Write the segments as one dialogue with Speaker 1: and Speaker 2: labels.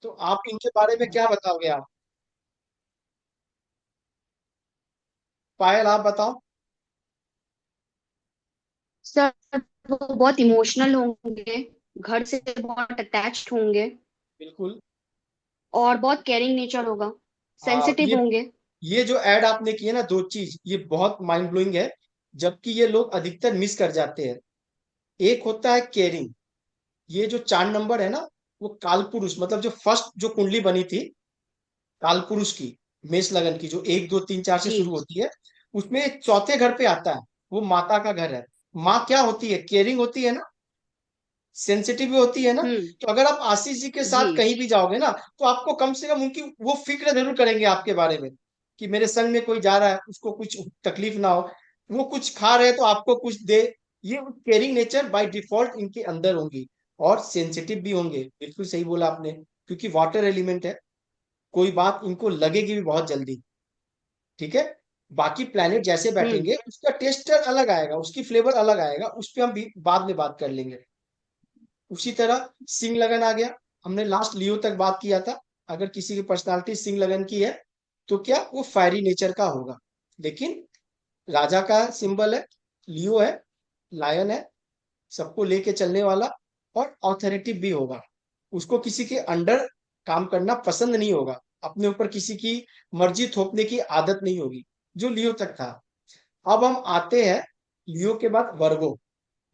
Speaker 1: तो आप इनके बारे में क्या बताओगे आप? पायल आप बताओ।
Speaker 2: सर वो बहुत इमोशनल होंगे, घर से बहुत अटैच्ड होंगे,
Speaker 1: बिल्कुल।
Speaker 2: और बहुत केयरिंग नेचर होगा,
Speaker 1: हाँ,
Speaker 2: सेंसिटिव होंगे।
Speaker 1: ये जो ऐड आपने किए ना, दो चीज ये बहुत माइंड ब्लोइंग है। जबकि ये लोग अधिकतर मिस कर जाते हैं। एक होता है केयरिंग। ये जो 4 नंबर है ना, वो कालपुरुष मतलब जो फर्स्ट जो कुंडली बनी थी कालपुरुष की, मेष लगन की, जो 1 2 3 4 से
Speaker 2: जी
Speaker 1: शुरू होती है, उसमें चौथे घर पे आता है। वो माता का घर है। माँ क्या होती है? केयरिंग होती है ना, सेंसिटिव भी होती है ना।
Speaker 2: हम्म।
Speaker 1: तो अगर आप आशीष जी के
Speaker 2: जी
Speaker 1: साथ कहीं भी जाओगे ना, तो आपको कम से कम उनकी वो फिक्र जरूर करेंगे आपके बारे में, कि मेरे संग में कोई जा रहा है, उसको कुछ तकलीफ ना हो। वो कुछ खा रहे हैं तो आपको कुछ दे। ये केयरिंग नेचर बाय डिफॉल्ट इनके अंदर होंगी। और सेंसिटिव भी होंगे, बिल्कुल सही बोला आपने, क्योंकि वाटर एलिमेंट है। कोई बात इनको लगेगी भी बहुत जल्दी। ठीक है। बाकी प्लेनेट जैसे
Speaker 2: हम्म।
Speaker 1: बैठेंगे उसका टेस्ट अलग आएगा, उसकी फ्लेवर अलग आएगा, उस पर हम भी बाद में बात कर लेंगे। उसी तरह सिंह लगन आ गया। हमने लास्ट लियो तक बात किया था। अगर किसी की पर्सनालिटी सिंह लगन की है, तो क्या वो फायरी नेचर का होगा। लेकिन राजा का सिंबल है, लियो है, लायन है, सबको लेके चलने वाला, और ऑथोरिटी भी होगा। उसको किसी के अंडर काम करना पसंद नहीं होगा। अपने ऊपर किसी की मर्जी थोपने की आदत नहीं होगी, जो लियो तक था। अब हम आते हैं लियो के बाद वर्गो,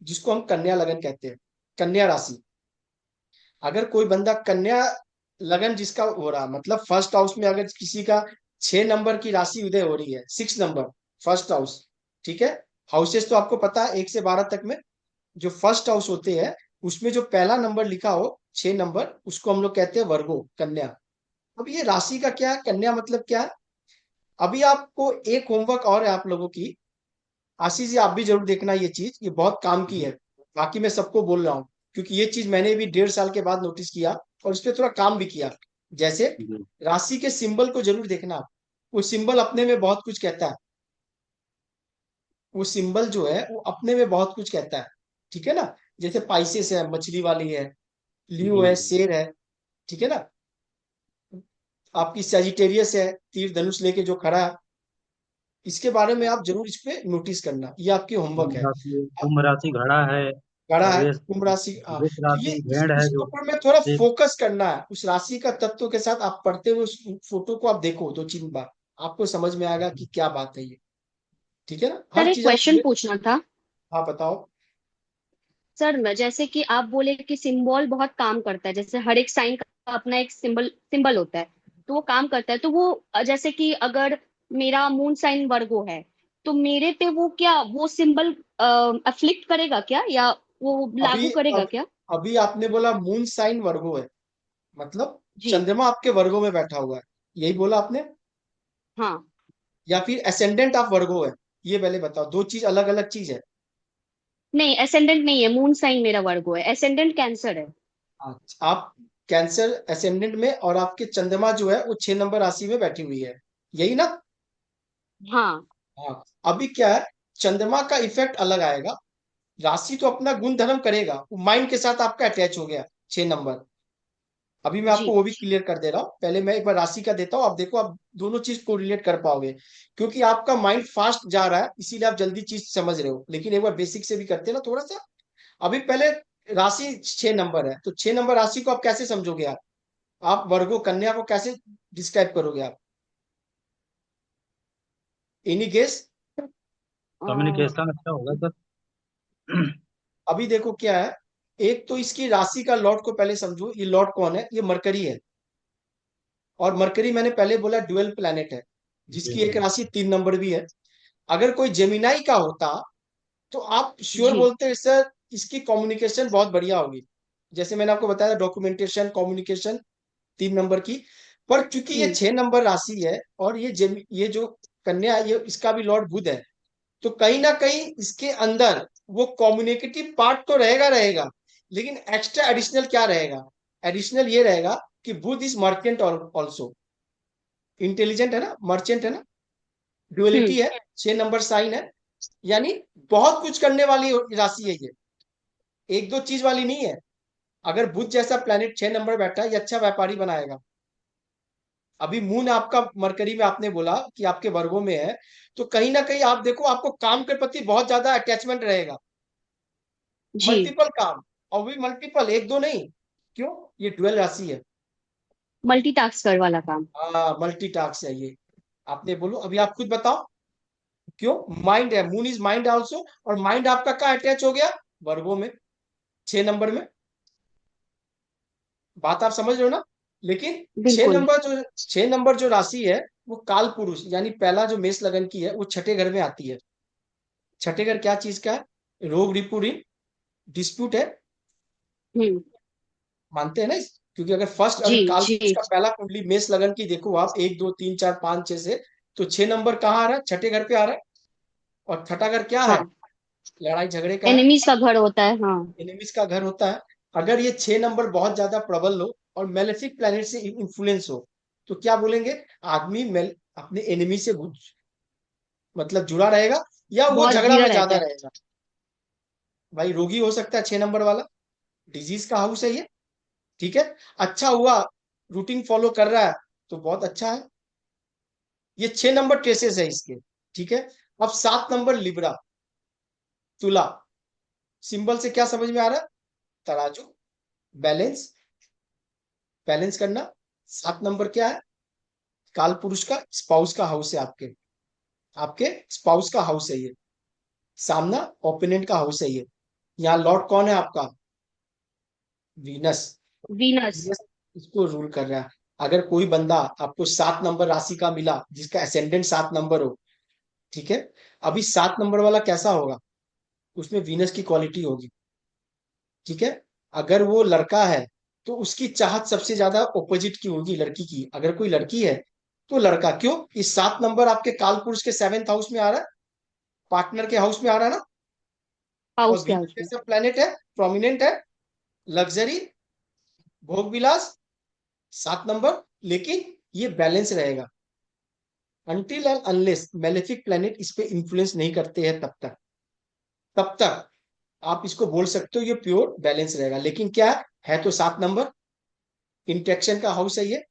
Speaker 1: जिसको हम कन्या लगन कहते हैं, कन्या राशि। अगर कोई बंदा कन्या लगन जिसका हो रहा, मतलब फर्स्ट हाउस में अगर किसी का 6 नंबर की राशि उदय हो रही है, 6 नंबर, फर्स्ट हाउस। ठीक है। हाउसेस तो आपको पता है 1 से 12 तक में। जो फर्स्ट हाउस होते हैं, उसमें जो पहला नंबर लिखा हो, 6 नंबर, उसको हम लोग कहते हैं वर्गो, कन्या। अब ये राशि का क्या है, कन्या मतलब क्या है? अभी आपको एक होमवर्क और है आप लोगों की। आशीष जी, आप भी जरूर देखना ये चीज, ये बहुत काम की है। बाकी मैं सबको बोल रहा हूँ, क्योंकि ये चीज मैंने भी 1.5 साल के बाद नोटिस किया, और इस पर थोड़ा काम भी किया। जैसे
Speaker 3: जी।
Speaker 1: राशि के सिंबल को जरूर देखना। वो सिंबल अपने में बहुत कुछ कहता है। वो सिंबल जो है वो अपने में बहुत कुछ कहता है। ठीक है ना। जैसे पाइसेस है, मछली वाली है। लियो
Speaker 3: जी।
Speaker 1: है, शेर है। ठीक है ना। आपकी सजिटेरियस है, तीर धनुष लेके जो खड़ा है। इसके बारे में आप जरूर इस पे नोटिस करना, ये आपकी होमवर्क है।
Speaker 3: कुंभ राशि घड़ा है।
Speaker 1: गड़ा
Speaker 3: और
Speaker 1: है,
Speaker 3: ये
Speaker 1: कुंभ राशि, हाँ।
Speaker 3: वृष
Speaker 1: तो ये
Speaker 3: राशि भेड़ है
Speaker 1: इसके
Speaker 3: जो।
Speaker 1: ऊपर में थोड़ा
Speaker 3: एक।
Speaker 1: फोकस करना है, उस राशि का तत्व के साथ आप पढ़ते हुए उस फोटो को आप देखो 2 3 बार, आपको समझ में आएगा कि क्या बात है ये। ठीक है ना,
Speaker 2: सर,
Speaker 1: हर
Speaker 2: एक
Speaker 1: चीज आप
Speaker 2: क्वेश्चन पूछना था।
Speaker 1: हाँ बताओ।
Speaker 2: सर जैसे कि आप बोले कि सिंबल बहुत काम करता है, जैसे हर एक साइन का अपना एक सिंबल सिंबल होता है, तो वो काम करता है। तो वो जैसे कि अगर मेरा मून साइन वर्गो है, तो मेरे पे वो क्या वो सिंबल अफ्लिक्ट करेगा क्या, या वो
Speaker 1: अभी
Speaker 2: लागू करेगा
Speaker 1: अब
Speaker 2: क्या?
Speaker 1: अभी आपने बोला मून साइन वर्गो है, मतलब
Speaker 2: जी।
Speaker 1: चंद्रमा आपके वर्गो में बैठा हुआ है, यही बोला आपने?
Speaker 2: हाँ।
Speaker 1: या फिर असेंडेंट ऑफ वर्गो है? ये पहले बताओ, दो चीज अलग अलग चीज है।
Speaker 2: नहीं, एसेंडेंट नहीं है, मून साइन मेरा वर्गो है, एसेंडेंट कैंसर है।
Speaker 1: अच्छा, आप कैंसर असेंडेंट में, और आपके चंद्रमा जो है वो 6 नंबर राशि में बैठी हुई है, यही ना?
Speaker 2: हाँ।
Speaker 1: हाँ। अभी क्या है, चंद्रमा का इफेक्ट अलग आएगा। राशि तो अपना गुण धर्म करेगा, वो माइंड के साथ आपका अटैच हो गया, 6 नंबर। अभी मैं आपको
Speaker 2: जी।
Speaker 1: वो भी क्लियर कर दे रहा हूँ, पहले मैं एक बार राशि का देता हूँ, आप देखो आप दोनों चीज को रिलेट कर पाओगे। क्योंकि आपका माइंड फास्ट जा रहा है, इसीलिए आप जल्दी चीज समझ रहे हो, लेकिन एक बार बेसिक से भी करते हैं ना थोड़ा सा। अभी पहले राशि 6 नंबर है, तो 6 नंबर राशि को आप कैसे समझोगे आप वर्गो कन्या को कैसे डिस्क्राइब करोगे आप? Any guess?
Speaker 2: अ,
Speaker 3: कम्युनिकेशन अच्छा होगा सर।
Speaker 1: अभी देखो क्या है, एक तो इसकी राशि का लॉर्ड को पहले समझो, ये लॉर्ड कौन है? ये मरकरी है। और मरकरी मैंने पहले बोला ड्यूअल प्लैनेट है,
Speaker 3: जी।
Speaker 1: जिसकी एक राशि 3 नंबर भी है। अगर कोई जेमिनाई का होता, तो आप श्योर
Speaker 2: जी।
Speaker 1: बोलते सर इसकी कम्युनिकेशन बहुत बढ़िया होगी। जैसे मैंने आपको बताया, डॉक्यूमेंटेशन, कम्युनिकेशन, 3 नंबर की। पर चूंकि ये
Speaker 2: हम्म।
Speaker 1: 6 नंबर राशि है, और ये जो कन्या है, ये इसका भी लॉर्ड बुध है। तो कहीं ना कहीं इसके अंदर वो कम्युनिकेटिव पार्ट तो रहेगा रहेगा, लेकिन एक्स्ट्रा एडिशनल क्या रहेगा? एडिशनल ये रहेगा कि बुध इज मर्चेंट ऑल्सो। इंटेलिजेंट है ना, मर्चेंट है ना,
Speaker 2: हम्म।
Speaker 1: ड्युअलिटी है, 6 नंबर साइन है। यानी बहुत कुछ करने वाली राशि है ये, एक दो चीज वाली नहीं है। अगर बुध जैसा प्लेनेट 6 नंबर बैठा है, ये अच्छा व्यापारी बनाएगा। अभी मून आपका मरकरी में आपने बोला कि आपके वर्गों में है, तो कहीं ना कहीं आप देखो आपको काम के प्रति बहुत ज्यादा अटैचमेंट रहेगा।
Speaker 2: जी।
Speaker 1: मल्टीपल काम, और भी मल्टीपल, एक दो नहीं। क्यों? ये डुअल राशि है।
Speaker 2: मल्टीटास्कर वाला काम।
Speaker 1: हाँ, मल्टीटास्क है ये। आपने बोलो, अभी आप खुद बताओ। क्यों? माइंड है, मून इज माइंड आल्सो, और माइंड आपका कहाँ अटैच हो गया? वर्गों में, 6 नंबर में। बात आप समझ रहे हो ना? लेकिन छह
Speaker 2: बिल्कुल।
Speaker 1: नंबर जो 6 नंबर जो राशि है, वो काल पुरुष यानी पहला जो मेष लगन की है, वो छठे घर में आती है। छठे घर क्या चीज का है? रोग, रिपू, ऋण, डिस्प्यूट है।
Speaker 2: हम्म।
Speaker 1: मानते हैं ना क्योंकि अगर फर्स्ट,
Speaker 2: जी
Speaker 1: अगर काल पुरुष
Speaker 2: जी।
Speaker 1: का पहला कुंडली मेष लगन की देखो आप, 1 2 3 4 5 6 से, तो 6 नंबर कहाँ आ रहा है? छठे घर पे आ रहा है। और छठा घर क्या है?
Speaker 2: हाँ,
Speaker 1: लड़ाई झगड़े का है,
Speaker 2: एनिमीज का घर होता है, हाँ।
Speaker 1: एनिमीज का घर होता है। अगर ये 6 नंबर बहुत ज्यादा प्रबल हो और मेलेफिक प्लेनेट से इन्फ्लुएंस हो, तो क्या बोलेंगे? आदमी अपने एनिमी से मतलब जुड़ा रहेगा, या वो
Speaker 2: बहुत
Speaker 1: झगड़ा
Speaker 2: गिरा
Speaker 1: में
Speaker 2: रहता
Speaker 1: ज्यादा
Speaker 2: है।
Speaker 1: रहेगा। भाई रोगी हो सकता है 6 नंबर वाला, डिजीज का हाउस है ये। ठीक है, अच्छा हुआ रूटीन फॉलो कर रहा है, तो बहुत अच्छा है। ये 6 नंबर ट्रेसेस है इसके। ठीक है, अब 7 नंबर लिब्रा, तुला। सिंबल से क्या समझ में आ रहा है? तराजू, बैलेंस, बैलेंस करना। 7 नंबर क्या है? काल पुरुष का स्पाउस का हाउस है आपके, आपके स्पाउस का हाउस है ये। सामना ओपोनेंट का हाउस है ये। यहाँ लॉर्ड कौन है आपका? वीनस।
Speaker 2: वीनस।
Speaker 1: वीनस इसको रूल कर रहा है। अगर कोई बंदा आपको 7 नंबर राशि का मिला जिसका असेंडेंट 7 नंबर हो, ठीक है, अभी 7 नंबर वाला कैसा होगा? उसमें वीनस की क्वालिटी होगी। ठीक है, अगर वो लड़का है तो उसकी चाहत सबसे ज्यादा ऑपोजिट की होगी, लड़की की। अगर कोई लड़की है तो लड़का। क्यों? इस 7 नंबर आपके काल पुरुष के 7th हाउस में आ रहा है, पार्टनर के हाउस में आ रहा है ना। और
Speaker 2: हाउस के
Speaker 1: वीनस
Speaker 2: हाउस में।
Speaker 1: जैसा प्लेनेट है, प्रोमिनेंट है, लग्जरी, भोग विलास, 7 नंबर। लेकिन ये बैलेंस रहेगा until and unless malefic planet इस पे इंफ्लुएंस नहीं करते हैं, तब तक आप इसको बोल सकते हो ये प्योर बैलेंस रहेगा। लेकिन क्या है तो 7 नंबर इंटेक्शन का हाउस है ये।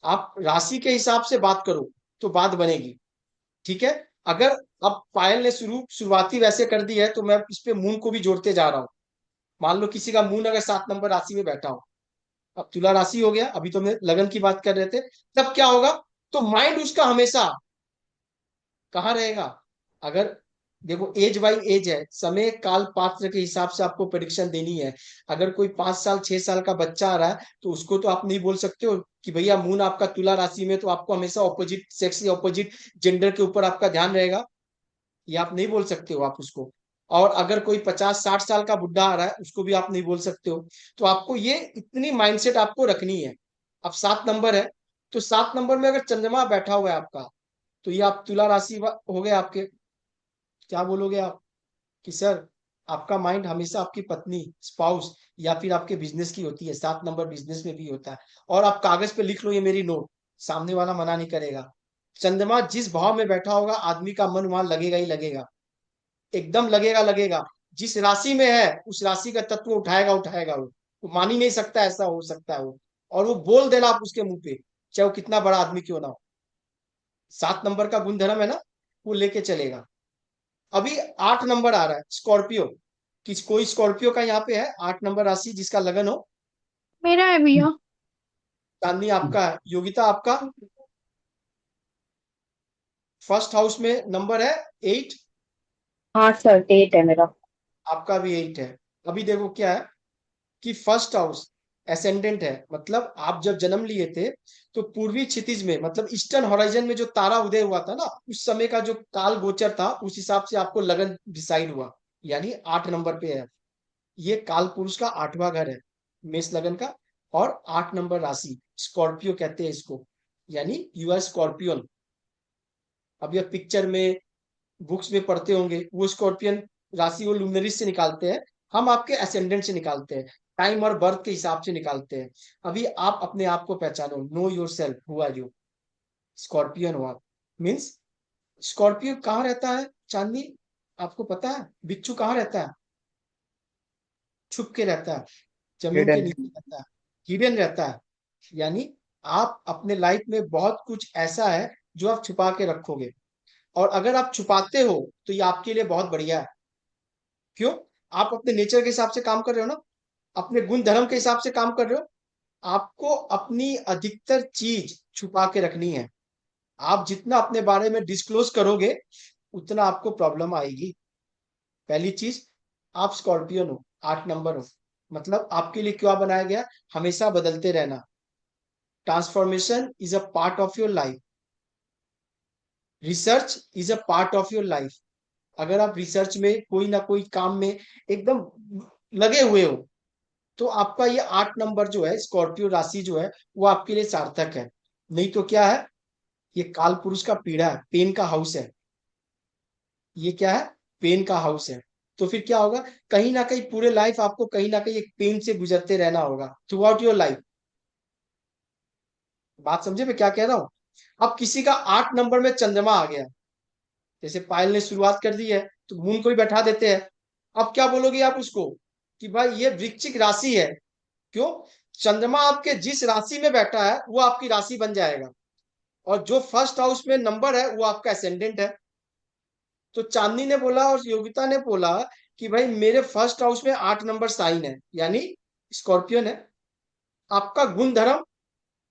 Speaker 1: आप राशि के हिसाब से बात करो तो बात बनेगी। ठीक है, अगर अब पायल ने शुरुआती वैसे कर दी है, तो मैं इस पे मून को भी जोड़ते जा रहा हूं। मान लो किसी का मून अगर 7 नंबर राशि में बैठा हो, अब तुला राशि हो गया, अभी तो हम लगन की बात कर रहे थे। तब क्या होगा? तो माइंड उसका हमेशा कहाँ रहेगा? अगर देखो, एज बाई एज है, समय काल पात्र के हिसाब से आपको प्रेडिक्शन देनी है। अगर कोई 5 साल 6 साल का बच्चा आ रहा है, तो उसको तो आप नहीं बोल सकते हो कि भैया मून आपका तुला राशि में, तो आपको हमेशा ऑपोजिट सेक्स या ऑपोजिट जेंडर के ऊपर आपका ध्यान रहेगा। ये आप नहीं बोल सकते हो आप उसको। और अगर कोई 50 60 साल का बुढ़ा आ रहा है, उसको भी आप नहीं बोल सकते हो। तो आपको ये इतनी माइंडसेट आपको रखनी है। अब 7 नंबर है, तो 7 नंबर में अगर चंद्रमा बैठा हुआ है आपका, तो ये आप तुला राशि हो गए आपके। क्या बोलोगे आप कि सर, आपका माइंड हमेशा आपकी पत्नी, स्पाउस, या फिर आपके बिजनेस की होती है। 7 नंबर बिजनेस में भी होता है। और आप कागज पे लिख लो ये मेरी नोट, सामने वाला मना नहीं करेगा। चंद्रमा जिस भाव में बैठा होगा, आदमी का मन वहां लगेगा ही लगेगा, एकदम लगेगा लगेगा। जिस राशि में है उस राशि का तत्व उठाएगा उठाएगा वो मान ही नहीं सकता ऐसा हो सकता है वो। और वो बोल देना आप उसके मुंह पे, चाहे वो कितना बड़ा आदमी क्यों ना हो। 7 नंबर का गुणधर्म है ना, वो लेके चलेगा। अभी 8 नंबर आ रहा है, स्कॉर्पियो। कोई स्कॉर्पियो का यहाँ पे है 8 नंबर राशि जिसका लगन हो?
Speaker 2: मेरा है भैया।
Speaker 1: चांदनी आपका है, योगिता आपका फर्स्ट हाउस में नंबर है 8।
Speaker 2: हाँ सर, 8 है मेरा।
Speaker 1: आपका भी 8 है। अभी देखो क्या है कि फर्स्ट हाउस एसेंडेंट है, मतलब आप जब जन्म लिए थे, तो पूर्वी क्षितिज में, मतलब ईस्टर्न होराइजन में जो तारा उदय हुआ था ना, उस समय का जो काल गोचर था, उस हिसाब से आपको लगन डिसाइड हुआ। यानी 8 नंबर पे है। ये काल पुरुष का 8वां घर है, मेष लगन का। और 8 नंबर राशि स्कॉर्पियो कहते हैं इसको, यानी यू आर स्कॉर्पियन। अब ये पिक्चर में, बुक्स में पढ़ते होंगे, वो स्कॉर्पियन राशि वो लुमिनरीज से निकालते हैं। हम आपके असेंडेंट से निकालते हैं, टाइम और बर्थ के हिसाब से निकालते हैं। अभी आप अपने आप को पहचानो, know yourself, who are you. Scorpion हो आप, मीन्स स्कॉर्पियो कहाँ रहता है चांदनी? आपको पता है बिच्छू कहाँ रहता है? छुप के रहता है, जमीन के
Speaker 4: हिडन।
Speaker 1: नीचे रहता है, हिडन रहता है। यानी आप अपने लाइफ में बहुत कुछ ऐसा है जो आप छुपा के रखोगे, और अगर आप छुपाते हो तो ये आपके लिए बहुत बढ़िया है। क्यों? आप अपने नेचर के हिसाब से काम कर रहे हो ना, अपने गुण धर्म के हिसाब से काम कर रहे हो। आपको अपनी अधिकतर चीज छुपा के रखनी है। आप जितना अपने बारे में डिस्क्लोज करोगे उतना आपको प्रॉब्लम आएगी। पहली चीज, आप स्कॉर्पियन हो, 8 नंबर हो, मतलब आपके लिए क्या बनाया गया? हमेशा बदलते रहना। Transformation is a part of your life, research is a part of your life. अगर आप रिसर्च में कोई ना कोई काम में एकदम लगे हुए हो, तो आपका ये 8 नंबर जो है, स्कॉर्पियो राशि जो है, वो आपके लिए सार्थक है। नहीं तो क्या है? ये काल पुरुष का पीड़ा है, पेन का हाउस है। ये क्या है? पेन का हाउस है। तो फिर क्या होगा? कहीं ना कहीं पूरे लाइफ आपको कहीं ना कहीं एक पेन से गुजरते रहना होगा थ्रू आउट योर लाइफ। बात समझे मैं क्या कह रहा हूं? अब किसी का 8 नंबर में चंद्रमा आ गया, जैसे पायल ने शुरुआत कर दी है, तो मून को भी बैठा देते हैं। अब क्या बोलोगे आप उसको? कि भाई ये वृश्चिक राशि है। क्यों? चंद्रमा आपके जिस राशि में बैठा है वो आपकी राशि बन जाएगा, और जो फर्स्ट हाउस में नंबर है वो आपका असेंडेंट है। तो चांदनी ने बोला और योगिता ने बोला कि भाई मेरे फर्स्ट हाउस में 8 नंबर साइन है, यानी स्कॉर्पियन है। आपका गुण धर्म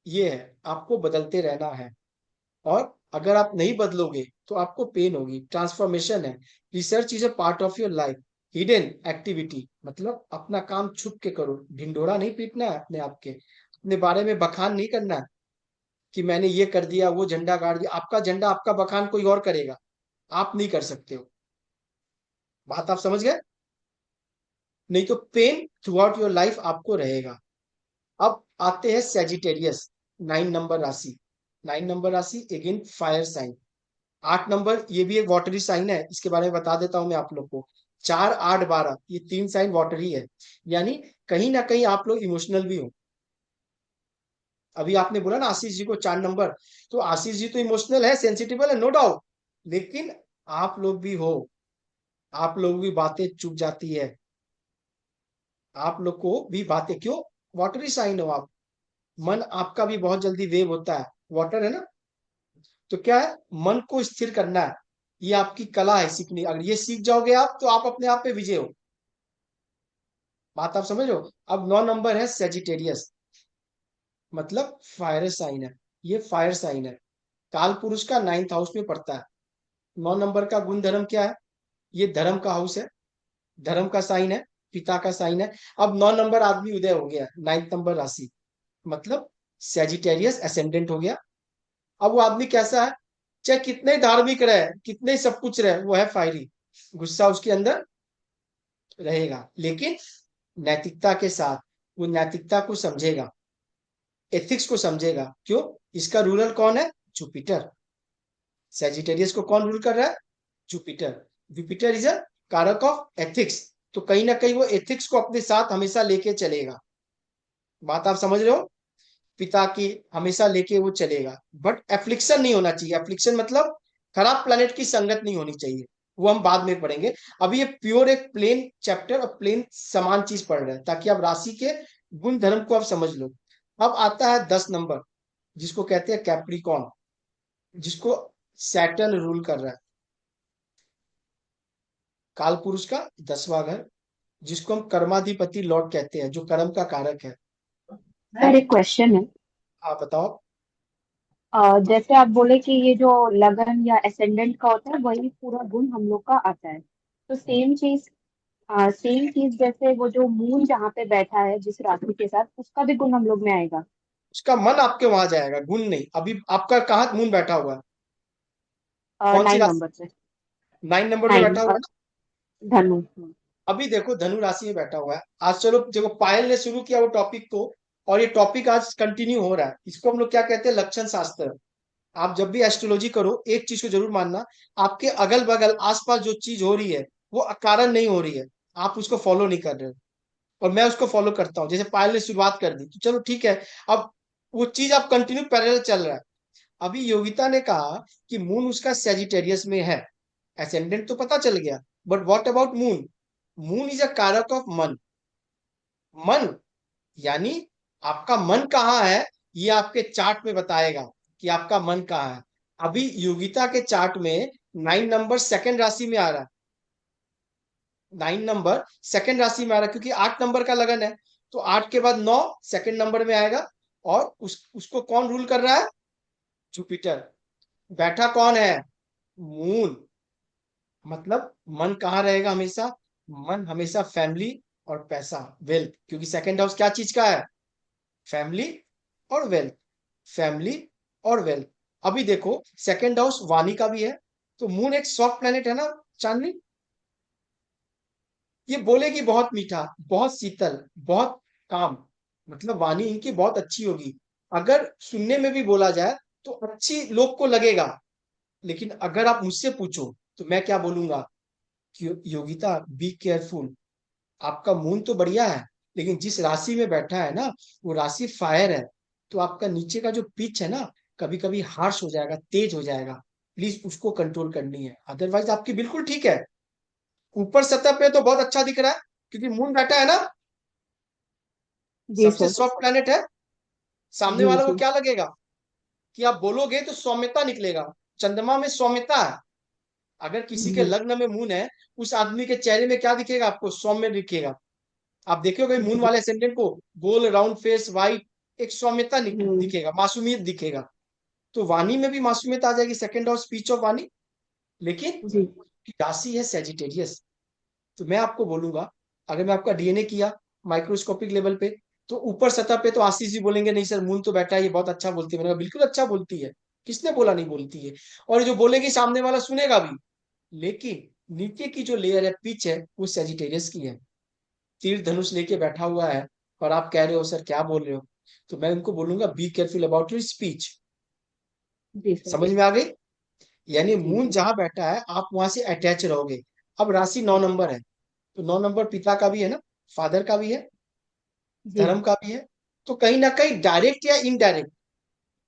Speaker 1: ये है, आपको बदलते रहना है। और अगर आप नहीं बदलोगे तो आपको पेन होगी। ट्रांसफॉर्मेशन है, research is a part of your life, hidden activity, मतलब अपना काम छुप के करो। ढिंडोरा नहीं पीटना है अपने आप के, अपने बारे में बखान नहीं करना है कि मैंने ये कर दिया, वो झंडा गाड़ दिया। आपका झंडा, आपका बखान कोई और करेगा, आप नहीं कर सकते हो। बात आप समझ गए? नहीं तो pain throughout your life आपको रहेगा। अब आते हैं सेजिटेरियस, 9 नंबर राशि। 9 नंबर राशि अगेन फायर साइन। 8 नंबर ये भी एक वाटरी साइन है, इसके बारे में बता देता हूं मैं आप लोग को। 4, 8, 12 ये तीन साइन वाटरी है, यानी कहीं ना कहीं आप लोग इमोशनल भी हो। अभी आपने बोला ना आशीष जी को 4 नंबर, तो आशीष जी तो इमोशनल है, सेंसिटिव है, नो डाउट। लेकिन आप लोग भी हो, आप लोग भी बातें चुप जाती है, आप लोग को भी बातें। क्यों? वाटरी साइन हो आप, मन आपका भी बहुत जल्दी वेव होता है, वाटर है ना। तो क्या है? मन को स्थिर करना है, ये आपकी कला है सीखनी। अगर ये सीख जाओगे आप, तो आप अपने आप पे विजय हो। बात आप समझ लो। अब 9 नंबर है सेजिटेरियस, मतलब फायर साइन है। ये फायर साइन है, काल पुरुष का 9th हाउस में पड़ता है। 9 नंबर का गुण धर्म क्या है? ये धर्म का हाउस है, धर्म का साइन है, पिता का साइन है। अब 9 नंबर आदमी उदय हो गया, 9th नंबर राशि, मतलब सेजिटेरियस असेंडेंट हो गया। अब वो आदमी कैसा है? चाहे कितने ही धार्मिक रहे, कितने ही सब कुछ रहे, वो है फायरी, गुस्सा उसके अंदर रहेगा, लेकिन नैतिकता के साथ। वो नैतिकता को समझेगा, एथिक्स को समझेगा। क्यों? इसका रूलर कौन है? जुपिटर। सेजिटेरियस को कौन रूल कर रहा है? जुपिटर। जुपिटर इज अ कारक ऑफ एथिक्स, तो कहीं ना कहीं वो एथिक्स को अपने साथ हमेशा लेके चलेगा। बात आप समझ रहे हो? पिता की हमेशा लेके वो चलेगा, बट एफ्लिक्शन नहीं होना चाहिए। एफ्लिक्शन मतलब खराब प्लेनेट की संगत नहीं होनी चाहिए, वो हम बाद में पढ़ेंगे। अभी ये प्योर एक प्लेन चैप्टर और प्लेन समान चीज पढ़ रहे हैं, ताकि आप राशि के गुण धर्म को आप समझ लो। अब आता है 10 नंबर, जिसको कहते हैं कैप्रिकॉन, जिसको सैटर्न रूल कर रहा है, काल पुरुष का 10वां घर, जिसको हम कर्माधिपति लॉर्ड कहते हैं, जो कर्म का कारक है।
Speaker 2: सर एक क्वेश्चन है।
Speaker 1: आप बताओ।
Speaker 2: जैसे आप बोले कि ये जो लगन या एसेंडेंट का होता है वही पूरा गुण हम लोग का आता है, तो सेम चीज जैसे वो जो मून जहाँ पे बैठा है जिस राशि के साथ उसका भी गुण हम लोग में आएगा।
Speaker 1: उसका मन आपके वहां जाएगा, गुण नहीं। अभी आपका कहाँ मून बैठा हुआ है? कौन सी
Speaker 2: 9
Speaker 1: राशि?
Speaker 2: नंबर से।
Speaker 1: 9 नंबर में
Speaker 2: 9
Speaker 1: बैठा हुआ है ना।
Speaker 2: धनु।
Speaker 1: अभी देखो धनु राशि में बैठा हुआ है। आज चलो देखो, पायल ने शुरू किया वो टॉपिक को, और ये टॉपिक आज कंटिन्यू हो रहा है। इसको हम लोग क्या कहते हैं? लक्षण शास्त्र। आप जब भी एस्ट्रोलॉजी करो, एक चीज को जरूर मानना, आपके अगल बगल आसपास जो चीज हो रही है वो अकारण नहीं हो रही है, आप उसको फॉलो नहीं कर रहे हो। और मैं उसको फॉलो करता हूँ। जैसे पायल ने शुरुआत कर दी, तो चलो ठीक है, अब वो चीज आप कंटिन्यू पैरेलल चल रहा है। अभी योगिता ने कहा कि मून उसका सेजिटेरियस में है, एसेंडेंट तो पता चल गया, but what about moon? Moon is a कारक ऑफ मन, मन यानी आपका मन कहाँ है, ये आपके चार्ट में बताएगा कि आपका मन कहाँ है। अभी योगिता के चार्ट में 9 नंबर सेकंड राशि में आ रहा है, 9 नंबर सेकंड राशि में आ रहा है, क्योंकि 8 नंबर का लगन है। तो 8 के बाद 9 सेकंड नंबर में आएगा। और उसको कौन रूल कर रहा है? जुपिटर। बैठा कौन है? मून। मतलब मन कहाँ रहेगा हमेशा? मन हमेशा फैमिली और पैसा, वेल्थ, क्योंकि सेकंड हाउस क्या चीज का है? फैमिली और वेल्थ। फैमिली और वेल्थ। अभी देखो सेकंड हाउस वाणी का भी है, तो मून एक सॉफ्ट प्लेनेट है ना चांदनी, ये बोलेगी बहुत मीठा, बहुत शीतल, बहुत काम। मतलब वाणी इनकी बहुत अच्छी होगी। अगर सुनने में भी बोला जाए तो अच्छी लोग को लगेगा। लेकिन अगर आप मुझसे पूछो तो मैं क्या बोलूंगा कि योगिता बी केयरफुल। आपका मून तो बढ़िया है, लेकिन जिस राशि में बैठा है ना, वो राशि फायर है। तो आपका नीचे का जो पिच है ना, कभी कभी हार्श हो जाएगा, तेज हो जाएगा। प्लीज उसको कंट्रोल करनी है, अदरवाइज आपकी बिल्कुल ठीक है। ऊपर सतह पे तो बहुत अच्छा दिख रहा है, क्योंकि मून बैठा है ना,
Speaker 2: जी
Speaker 1: सबसे
Speaker 2: सर।
Speaker 1: सॉफ्ट प्लेनेट है। सामने
Speaker 2: जी
Speaker 1: वाले को
Speaker 2: जी।
Speaker 1: क्या लगेगा कि आप बोलोगे तो सौम्यता निकलेगा। चंद्रमा में सौम्यता है। अगर किसी के
Speaker 2: जी
Speaker 1: लग्न में मून है, उस आदमी के चेहरे में क्या दिखेगा? आपको सौम्य दिखेगा। आप देखोगे मून
Speaker 2: जी।
Speaker 1: वाले असेंडेंट को, गोल राउंड फेस, वाइट, एक सौम्यता
Speaker 2: हम्म।
Speaker 1: दिखेगा, मासूमियत दिखेगा। तो वाणी में भी मासूमियत आ जाएगी, सेकंड हाउस स्पीच ऑफ वाणी। लेकिन
Speaker 2: जी
Speaker 1: राशि है सेजिटेरियस। तो मैं आपको बोलूंगा, अगर मैं आपका डीएनए किया माइक्रोस्कोपिक लेवल पे, तो ऊपर सतह पे तो आशीष जी बोलेंगे नहीं सर मून तो बैठा है, ये बहुत अच्छा बोलती है। मैंने कहा, बिल्कुल अच्छा बोलती है, किसने बोला नहीं बोलती है? और जो बोलेगी सामने वाला सुनेगा भी। लेकिन नीचे की जो लेयर है, पिच है, वो सेजिटेरियस की है। तीर धनुष लेके बैठा हुआ है, और आप कह रहे हो सर क्या बोल रहे हो? तो मैं उनको बोलूंगा be careful about your speech.
Speaker 2: जी सर।
Speaker 1: समझ में आ गई? यानी
Speaker 2: जी
Speaker 1: मून
Speaker 2: जी।
Speaker 1: जहां बैठा है आप वहां से अटैच रहोगे। अब राशि 9 नंबर है, तो 9 नंबर पिता का भी है ना, फादर का भी है,
Speaker 2: जी
Speaker 1: धर्म का भी है। तो कहीं ना कहीं डायरेक्ट या इनडायरेक्ट,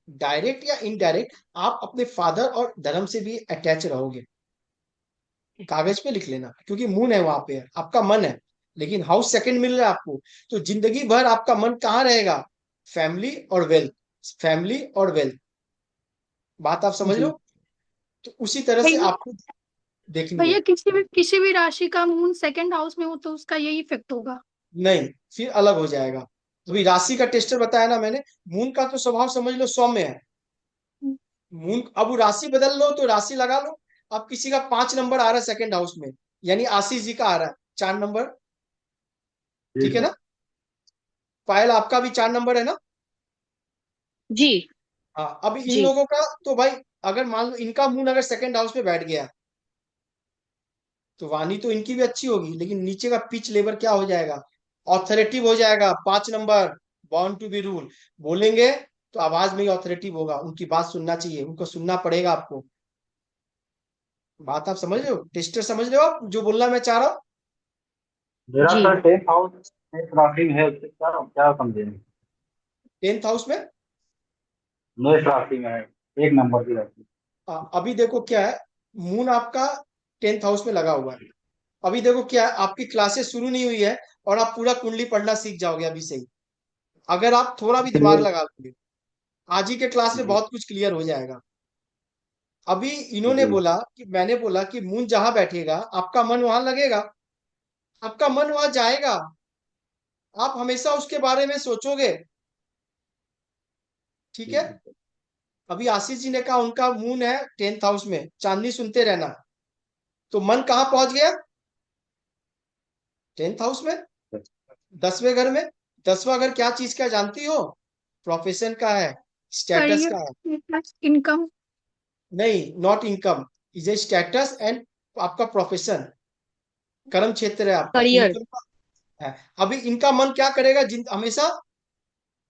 Speaker 1: डायरेक्ट या इनडायरेक्ट आप अपने फादर और धर्म से भी अटैच रहोगे। कागज पे लिख लेना, क्योंकि मून है वहां पे, आपका मन है। लेकिन हाउस सेकंड मिल रहा है आपको, तो जिंदगी भर आपका मन कहाँ रहेगा? फैमिली और वेल्थ। फैमिली और वेल्थ। बात आप समझ लो।
Speaker 2: जी।
Speaker 1: तो उसी तरह से
Speaker 4: भैया
Speaker 1: आपको देखनी है।
Speaker 4: भैया किसी भी राशि का मून सेकंड हाउस में हो तो उसका यही इफेक्ट होगा।
Speaker 1: नहीं, फिर अलग हो जाएगा। अभी राशि का टेस्टर बताया ना मैंने। मून का तो स्वभाव समझ लो सौम्य है। मून, अब वो राशि बदल लो तो राशि लगा लो। अब किसी का 5 नंबर आ रहा है सेकंड हाउस में, यानी आशीष जी का आ रहा है 4 नंबर।
Speaker 3: जी
Speaker 1: ठीक है
Speaker 3: सर।
Speaker 1: ना? पायल आपका भी 4 नंबर है ना?
Speaker 2: जी
Speaker 1: हाँ, अब इन
Speaker 2: जी।
Speaker 1: लोगों का तो भाई, अगर मान लो इनका मून अगर सेकंड हाउस में बैठ गया, तो वाणी तो इनकी भी अच्छी होगी, लेकिन नीचे का पिच लेवल क्या हो जाएगा? ऑथोरेटिव हो जाएगा। 5 number, born to be rule. बोलेंगे तो आवाज में ही ऑथोरेटिव होगा, उनकी बात सुनना चाहिए, उनको सुनना पड़ेगा आपको। बात आप समझ रहे हो? टेस्टर समझ रहे हो आप जो बोलना मैं चाह रहा हूँ?
Speaker 3: मेरा
Speaker 2: जी
Speaker 3: सर 10th हाउस में राशि में है, उससे क्या क्या समझेंगे?
Speaker 1: 10th हाउस में
Speaker 3: मेष राशि में है, 1 नंबर की राशि।
Speaker 1: अभी देखो क्या है, मून आपका 10th हाउस में लगा हुआ है। अभी देखो क्या है, आपकी क्लासेस शुरू नहीं हुई है, और आप पूरा कुंडली पढ़ना सीख जाओगे अभी से ही, अगर आप थोड़ा भी दिमाग
Speaker 3: इसलिए
Speaker 1: लगा लोगे। आज ही के क्लास में
Speaker 3: जी
Speaker 1: बहुत कुछ क्लियर हो जाएगा। अभी इन्होंने
Speaker 3: जी
Speaker 1: बोला कि, मैंने बोला कि मून जहां बैठेगा आपका मन वहां लगेगा, आपका मन वहां जाएगा। आप हमेशा उसके बारे में सोचोगे। ठीक
Speaker 3: जी
Speaker 1: है?
Speaker 3: जी।
Speaker 1: अभी आशीष जी ने कहा उनका मून है 10th हाउस में, चांदनी सुनते रहना। तो मन कहाँ पहुंच गया? 10th हाउस में, 10वें घर में। 10वां घर क्या चीज का है जानती हो? प्रोफेशन का है, स्टेटस
Speaker 4: करियर
Speaker 1: का है।
Speaker 4: Plus income.
Speaker 1: नहीं, not income, is a status and आपका प्रोफेशन, कर्म क्षेत्र है आपका,
Speaker 2: करियर।
Speaker 1: इनकम का है। अभी इनका मन क्या करेगा हमेशा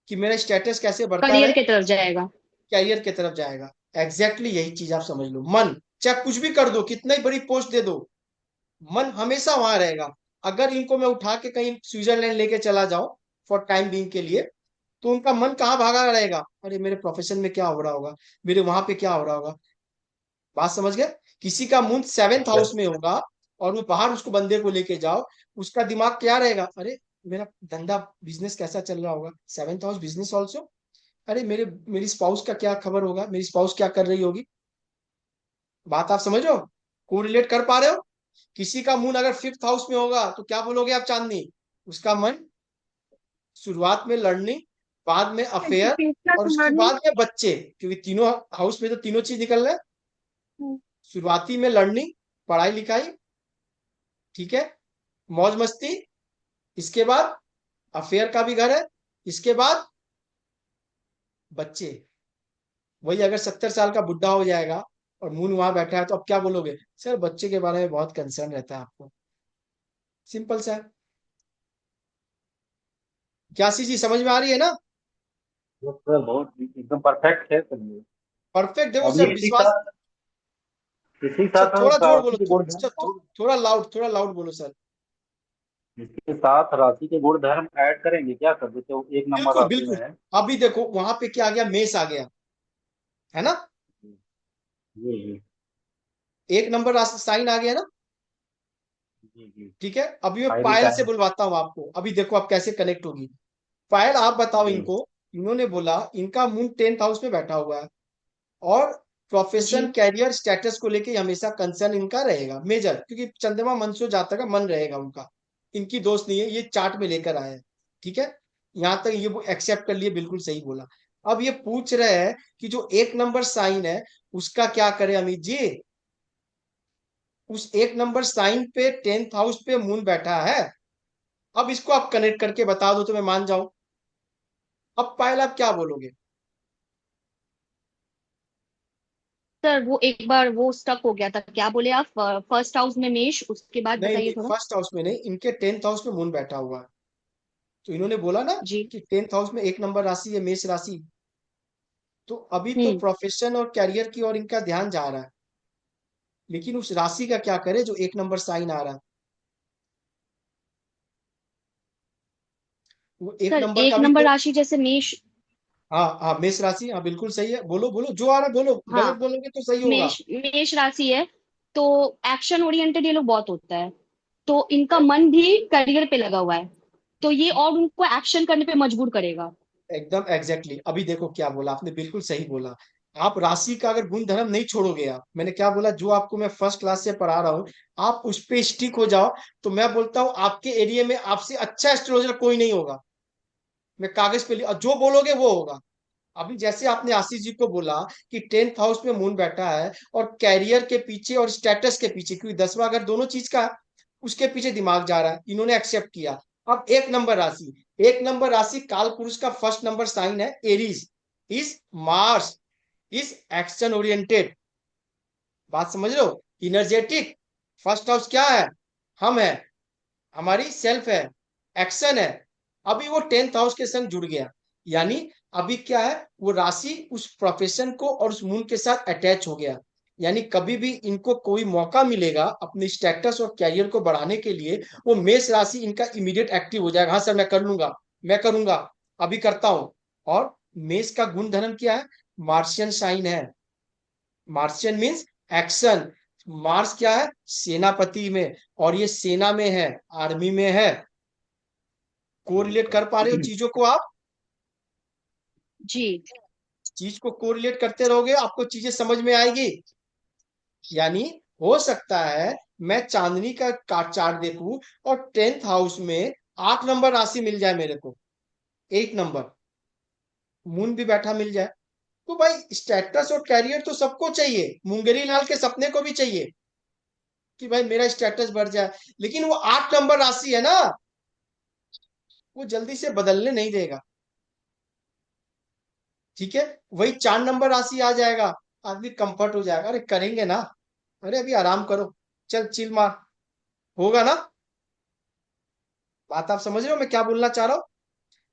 Speaker 1: कि मेरा स्टेटस कैसे बढ़ता
Speaker 2: करियर
Speaker 1: रहे,
Speaker 2: की तरफ जाएगा।
Speaker 1: कैरियर की तरफ जाएगा। एग्जैक्टली यही चीज आप समझ लो। मन चाहे कुछ भी कर दो, कितना ही बड़ी पोस्ट दे दो, मन हमेशा वहां रहेगा। अगर इनको मैं उठा के कहीं स्विट्जरलैंड लेके चला जाऊं फॉर टाइम बीइंग के लिए, तो उनका मन कहाँ भागा रहेगा? अरे मेरे प्रोफेशन में क्या हो रहा होगा, मेरे वहां पे क्या हो रहा होगा। बात समझ गए? किसी का मून 7th हाउस में होगा, और वो बाहर उसको बंदे को लेके जाओ, उसका दिमाग क्या रहेगा? अरे मेरा धंधा बिजनेस कैसा चल रहा होगा, 7th हाउस बिजनेस ऑल्सो। अरे मेरी स्पाउस का क्या खबर होगा, मेरी स्पाउस क्या कर रही होगी। बात आप समझ रहे हो, को रिलेट कर पा रहे हो। किसी का मून अगर 5th हाउस में होगा तो क्या बोलोगे आप चांदनी, उसका मन शुरुआत में लर्निंग, बाद में अफेयर, और
Speaker 4: एजुकेशन
Speaker 1: उसके
Speaker 4: लर्निंग।
Speaker 1: बाद में बच्चे, क्योंकि तीनों हाउस में तो तीनों चीज निकल रहे हैं। शुरुआती में लर्निंग, पढ़ाई लिखाई, ठीक है, मौज मस्ती, इसके बाद अफेयर का भी घर है, इसके बाद बच्चे। वही अगर 70 साल का बुढ़ा हो जाएगा और मून वहां बैठा है तो अब क्या बोलोगे, सर बच्चे के बारे में बहुत कंसर्न रहता है आपको। सिंपल सा है। क्या चीज समझ में आ रही है ना।
Speaker 3: तो सर बहुत एकदम परफेक्ट है सर ये।
Speaker 1: परफेक्ट, देखो
Speaker 3: अब
Speaker 1: सर
Speaker 3: ये
Speaker 1: विश्वास।
Speaker 3: इसी
Speaker 1: सर
Speaker 3: साथ
Speaker 1: थोड़ा जोर बोलो,
Speaker 3: राशि के गुण धर्म
Speaker 1: थोड़ा लाउड बोलो सर।
Speaker 3: इसके साथ राशि के गुण धर्म ऐड करेंगे क्या सर, जैसे वो एक नंबर
Speaker 1: बिल्कुल
Speaker 3: राशि में
Speaker 1: बिल्कुल।
Speaker 3: है।
Speaker 1: अभी देखो वहां पे क्या आ गया, मेष आ गया, है ना।
Speaker 3: जी जी।
Speaker 1: 1 नंबर राशि साइन आ गया ना।
Speaker 3: जी जी।
Speaker 1: ठीक है, अभी मैं
Speaker 3: फायरी
Speaker 1: पायल से
Speaker 3: टाइम।
Speaker 1: बुलवाता हूँ आपको, अभी देखो आप कैसे कनेक्ट होगी। पायल आप बताओ
Speaker 3: जी
Speaker 1: इनको। इन्होंने बोला इनका मून 10th हाउस में बैठा हुआ है, और
Speaker 2: जी।
Speaker 1: प्रोफेशन कैरियर स्टेटस को लेके हमेशा कंसर्न इनका रहेगा मेजर, क्योंकि चंद्रमा मन से जाता का मन रहेगा उनका। इनकी दोस्त नहीं है, ये चार्ट में लेकर आए हैं। ठीक है, यहां तक ये एक्सेप्ट कर लिए, बिल्कुल सही बोला। अब ये पूछ रहे हैं कि जो 1 नंबर साइन है उसका क्या करें अमित जी। उस 1 नंबर साइन पे 10th हाउस पे मून बैठा है। अब इसको आप कनेक्ट करके बता दो तो मैं मान जाऊं। अब पायल आप क्या बोलोगे।
Speaker 2: सर वो एक बार वो स्टक हो गया था, क्या बोले आप? फर्स्ट हाउस में मेष, उसके बाद
Speaker 1: नहीं नहीं,
Speaker 2: बताइए थोड़ा।
Speaker 1: फर्स्ट हाउस में नहीं, इनके 10th हाउस में मून बैठा हुआ है। तो इन्होंने बोला ना
Speaker 2: जी।
Speaker 1: कि 10th हाउस में 1 नंबर राशि है, मेष राशि। तो अभी तो
Speaker 2: हम्म।
Speaker 1: प्रोफेशन और कैरियर की ओर इनका ध्यान जा रहा है, लेकिन उस राशि का क्या करे जो 1 नंबर साइन आ रहा है। वो एक
Speaker 2: सर
Speaker 1: नंबर का
Speaker 2: एक
Speaker 1: भी
Speaker 2: नंबर
Speaker 1: तो।
Speaker 2: राशि जैसे मेष।
Speaker 1: हाँ हाँ, मेष राशि, हाँ बिल्कुल सही है, बोलो बोलो जो आ रहा है बोलो, गलत
Speaker 2: हाँ,
Speaker 1: बोलोगे तो सही होगा।
Speaker 2: मेष मेष राशि है, तो एक्शन ओरिएंटेड ये लोग बहुत होता है, तो इनका मन भी करियर पे लगा हुआ है, तो ये और उनको एक्शन करने पे मजबूर करेगा।
Speaker 1: एकदम एग्जैक्टली अभी देखो क्या बोला आपने, बिल्कुल सही बोला। आप राशि का अगर गुण धर्म नहीं छोड़ोगे, आप मैंने क्या बोला, जो आपको मैं फर्स्ट क्लास से पढ़ा रहा हूँ, आप उस पे स्टिक हो जाओ, तो मैं बोलता हूँ आपके एरिया में आपसे अच्छा एस्ट्रोलॉजर कोई नहीं होगा। मैं कागज पे और जो बोलोगे वो होगा। अभी जैसे आपने आशीष जी को बोला कि 10th हाउस में मून बैठा है, और कैरियर के पीछे और स्टेटस के पीछे, क्योंकि 10वां घर दोनों चीज का है, उसके पीछे दिमाग जा रहा है, इन्होंने एक्सेप्ट किया। अब 1 नंबर राशि, 1 नंबर राशि काल पुरुष का फर्स्ट नंबर साइन है Aries, is Mars, is action oriented. बात समझ लो, इनर्जेटिक। फर्स्ट हाउस क्या है, हम है, हमारी सेल्फ है, एक्शन है। अभी वो 10th हाउस के संग जुड़ गया, यानी अभी क्या है, वो राशि उस प्रोफेशन को और उस मून के साथ अटैच हो गया। यानी कभी भी इनको कोई मौका मिलेगा अपने स्टेटस और कैरियर को बढ़ाने के लिए, वो मेष राशि इनका इमीडिएट एक्टिव हो जाएगा। हाँ सर मैं कर लूंगा, मैं करूंगा, अभी करता हूं। और मेष का गुण धर्म क्या है, मार्शियन साइन है। Martian means action. मार्स क्या है, सेनापति में, और ये सेना में है, आर्मी में है।
Speaker 3: जी
Speaker 1: कोरिलेट कर पा रहे हो
Speaker 3: सर।
Speaker 1: चीजों को आप।
Speaker 2: जी।
Speaker 1: चीज को कोरिलेट करते रहोगे आपको चीजें समझ में आएगी। यानी हो सकता है मैं चांदनी का चार्ट देखूं और 10th हाउस में 8 नंबर राशि मिल जाए मेरे को, 8 नंबर मून भी बैठा मिल जाए। तो भाई स्टेटस और कैरियर तो सबको चाहिए, मुंगेरी लाल के सपने को भी चाहिए कि भाई मेरा स्टेटस बढ़ जाए, लेकिन वो 8 नंबर राशि है ना, वो जल्दी से बदलने नहीं देगा। ठीक है, वही 4 नंबर राशि आ जाएगा, आदमी कंफर्ट हो जाएगा, अरे करेंगे ना, अरे अभी आराम करो, चल चिल मार, होगा ना। बात आप समझ रहे हो मैं क्या बोलना चाह रहा हूँ।